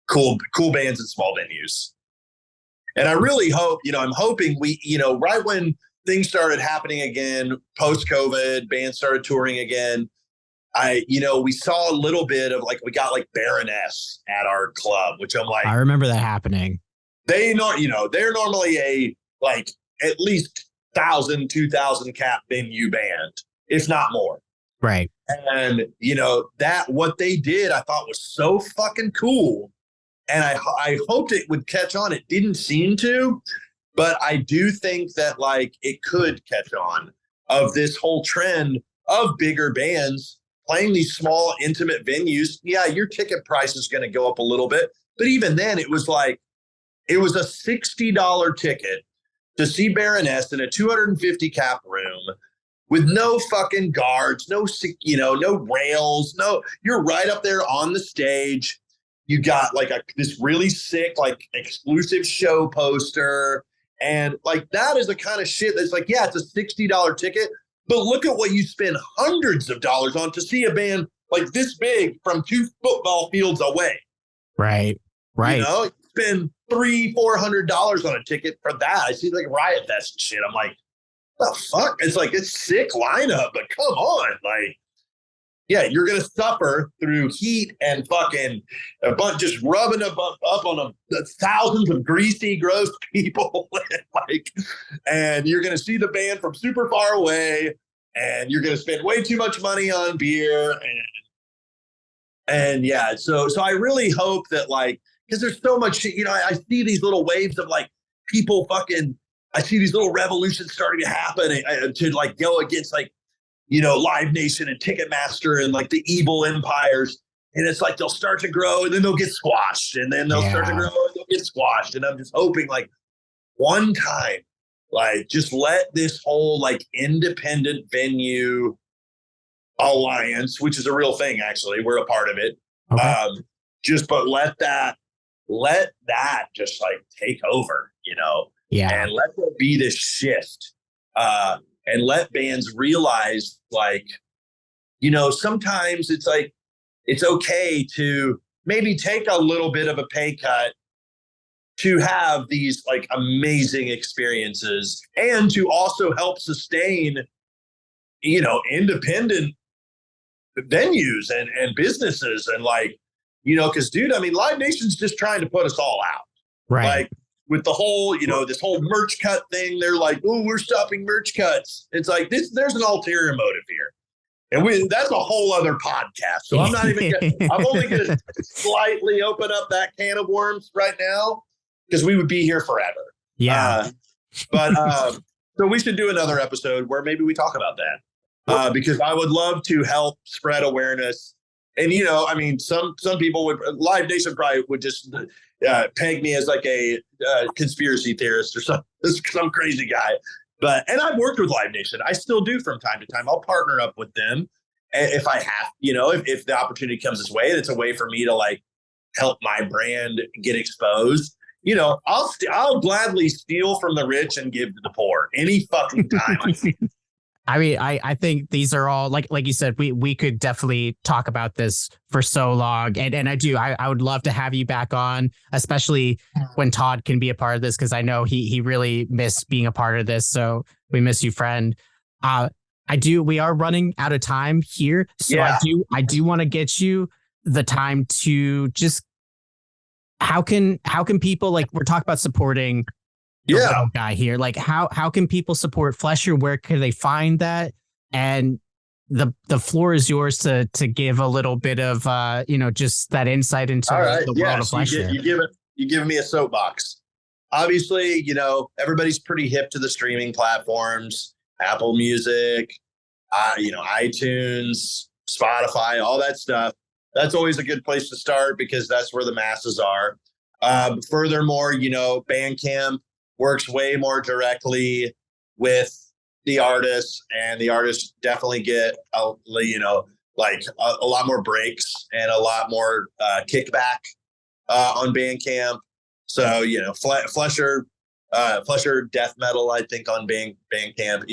cool bands in small venues. And I really hope, I'm hoping we, right when things started happening again, post-COVID, bands started touring again. We saw a little bit of like, we got like Baroness at our club, which I'm like, I remember that happening. They're normally a like at least 1,000, 2,000 cap venue band, if not more. Right. And that what they did, I thought was so fucking cool. And I hoped it would catch on. It didn't seem to, but I do think that like it could catch on of this whole trend of bigger bands playing these small, intimate venues. Yeah, your ticket price is going to go up a little bit. But even then, it was a $60 ticket to see Baroness in a 250 cap room with no fucking guards, no rails, no, you're right up there on the stage. You got like this really sick, like exclusive show poster. And like, that is the kind of shit that's like, yeah, it's a $60 ticket, but look at what you spend hundreds of dollars on to see a band like this big from 2 football fields away. Right. You spend $300-400 on a ticket for that. I see like Riot Fest and shit. I'm like, the fuck? It's like, it's sick lineup, but come on. Like, yeah, you're going to suffer through heat and fucking a bunch just rubbing up on thousands of greasy, gross people. And you're going to see the band from super far away, and you're going to spend way too much money on beer. And yeah, so I really hope that like, because there's so much shit, I see these little waves of like people I see these little revolutions starting to happen to like go against like, Live Nation and Ticketmaster and like the evil empires. And it's like, they'll start to grow and then they'll get squashed, and then they'll start to grow and they'll get squashed. And I'm just hoping like one time, like just let this whole like independent venue alliance, which is a real thing. Actually, we're a part of it. Okay. But let that just like take over, and let there be this shift. And let bands realize, like, sometimes it's like, it's okay to maybe take a little bit of a pay cut to have these like amazing experiences and to also help sustain, independent venues and businesses. And like, because dude, I mean, Live Nation's just trying to put us all out. Right. Like, with the whole, this whole merch cut thing, they're like, oh, we're stopping merch cuts. It's like there's an ulterior motive here. And that's a whole other podcast. So I'm not even I'm only going to slightly open up that can of worms right now because we would be here forever. Yeah. So we should do another episode where maybe we talk about that because I would love to help spread awareness. And, you know, I mean, some people would, Live Nation probably would just peg me as like a conspiracy theorist or some crazy guy. And I've worked with Live Nation. I still do from time to time. I'll partner up with them if I have, you know, if the opportunity comes this way, and it's a way for me to like help my brand get exposed. You know, I'll gladly steal from the rich and give to the poor any fucking time. I mean, I think these are all like you said, we could definitely talk about this for so long. And I would love to have you back on, especially when Todd can be a part of this, because I know he really missed being a part of this. So we miss you, friend. We are running out of time here. So yeah. I do want to get you the time to just how can people, like, we're talking about supporting the little guy here, like how can people support Flesher? Where can they find that? And the floor is yours to give a little bit of just that insight into the world of Flesher. You give me a soapbox. Obviously, you know, everybody's pretty hip to the streaming platforms, Apple Music, iTunes, Spotify, all that stuff. That's always a good place to start because that's where the masses are. Furthermore, you know, Bandcamp works way more directly with the artists, and the artists definitely get a lot more breaks and a lot more kickback on Bandcamp. So, you know, Flesher death metal, I think, on Bandcamp.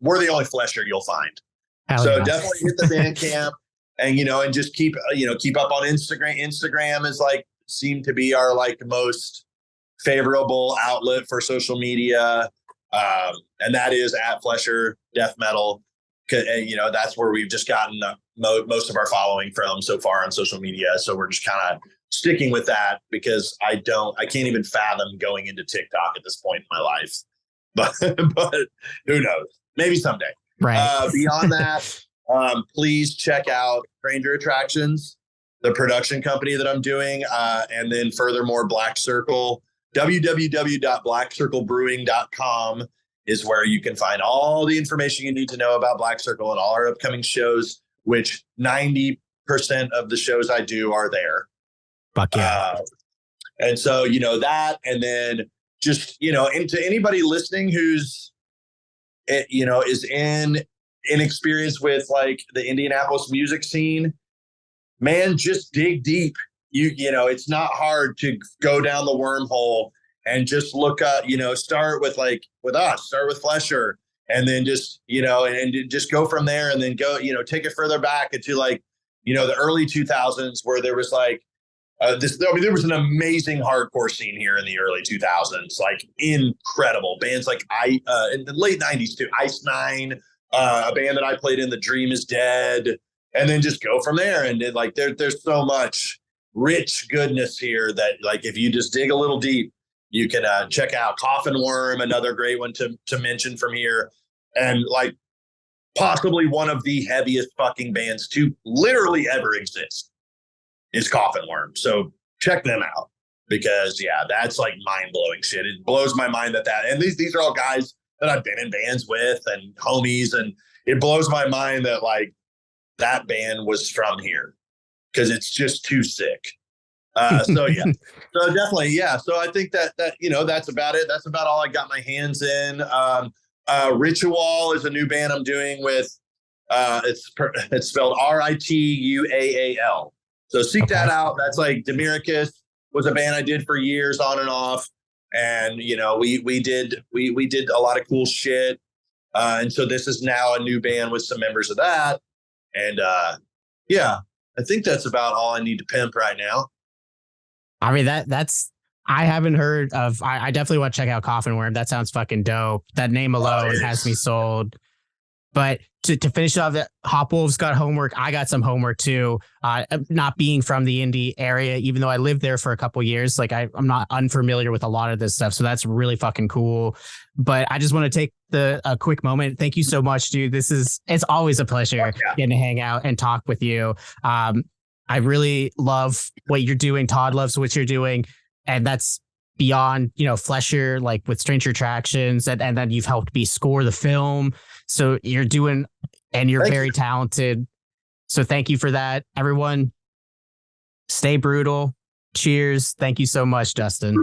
We're the only Flesher you'll find. Definitely hit the Bandcamp, and and just keep up on Instagram. Instagram is seemed to be our most favorable outlet for social media, and that is at Flesher Death Metal. And, that's where we've just gotten most of our following from so far on social media. So we're just kind of sticking with that because I can't even fathom going into TikTok at this point in my life. But who knows? Maybe someday. Right. Beyond that, please check out Stranger Attractions, the production company that I'm doing, and then furthermore, Black Circle. www.blackcirclebrewing.com is where you can find all the information you need to know about Black Circle and all our upcoming shows, which 90% of the shows I do are there. Fuck yeah. And so, that, and then just, and to anybody listening who's, is in experience with the Indianapolis music scene, man, just dig deep. It's not hard to go down the wormhole and just look up, start with start with Flesher, and then just, and just go from there, and then go, take it further back into the early 2000s where there was there was an amazing hardcore scene here in the early 2000s, incredible bands in the late 90s too. Ice9, a band that I played in, The Dream Is Dead, and then just go from there. And there's so much rich goodness here that if you just dig a little deep, you can check out Coffin Worm, another great one to mention from here, and possibly one of the heaviest fucking bands to literally ever exist is Coffin Worm. So check them out because that's mind-blowing shit. It blows my mind that and these are all guys that I've been in bands with and homies, and it blows my mind that that band was from here because it's just too sick. So definitely. So I think that that's about it. That's about all I got my hands in. Ritual is a new band I'm doing with, it's spelled Ritual. So seek that out. That's Demiricus was a band I did for years on and off. And, we did a lot of cool shit. And so this is now a new band with some members of that. And, I think that's about all I need to pimp right now. I mean, that's, I haven't heard of, I definitely want to check out Coffin Worm. That sounds fucking dope. That name alone has me sold. But to finish off, that Hopwolves got homework. I got some homework too. Not being from the Indy area, even though I lived there for a couple years, like I'm not unfamiliar with a lot of this stuff. So that's really fucking cool. But I just want to take a quick moment. Thank you so much, dude. It's always a pleasure getting to hang out and talk with you. I really love what you're doing. Todd loves what you're doing. And that's beyond, Flesher, like with Stranger Attractions, and then you've helped me score the film. So you're doing, and you're very talented. So thank you for that. Everyone, stay brutal. Cheers. Thank you so much, Dustin.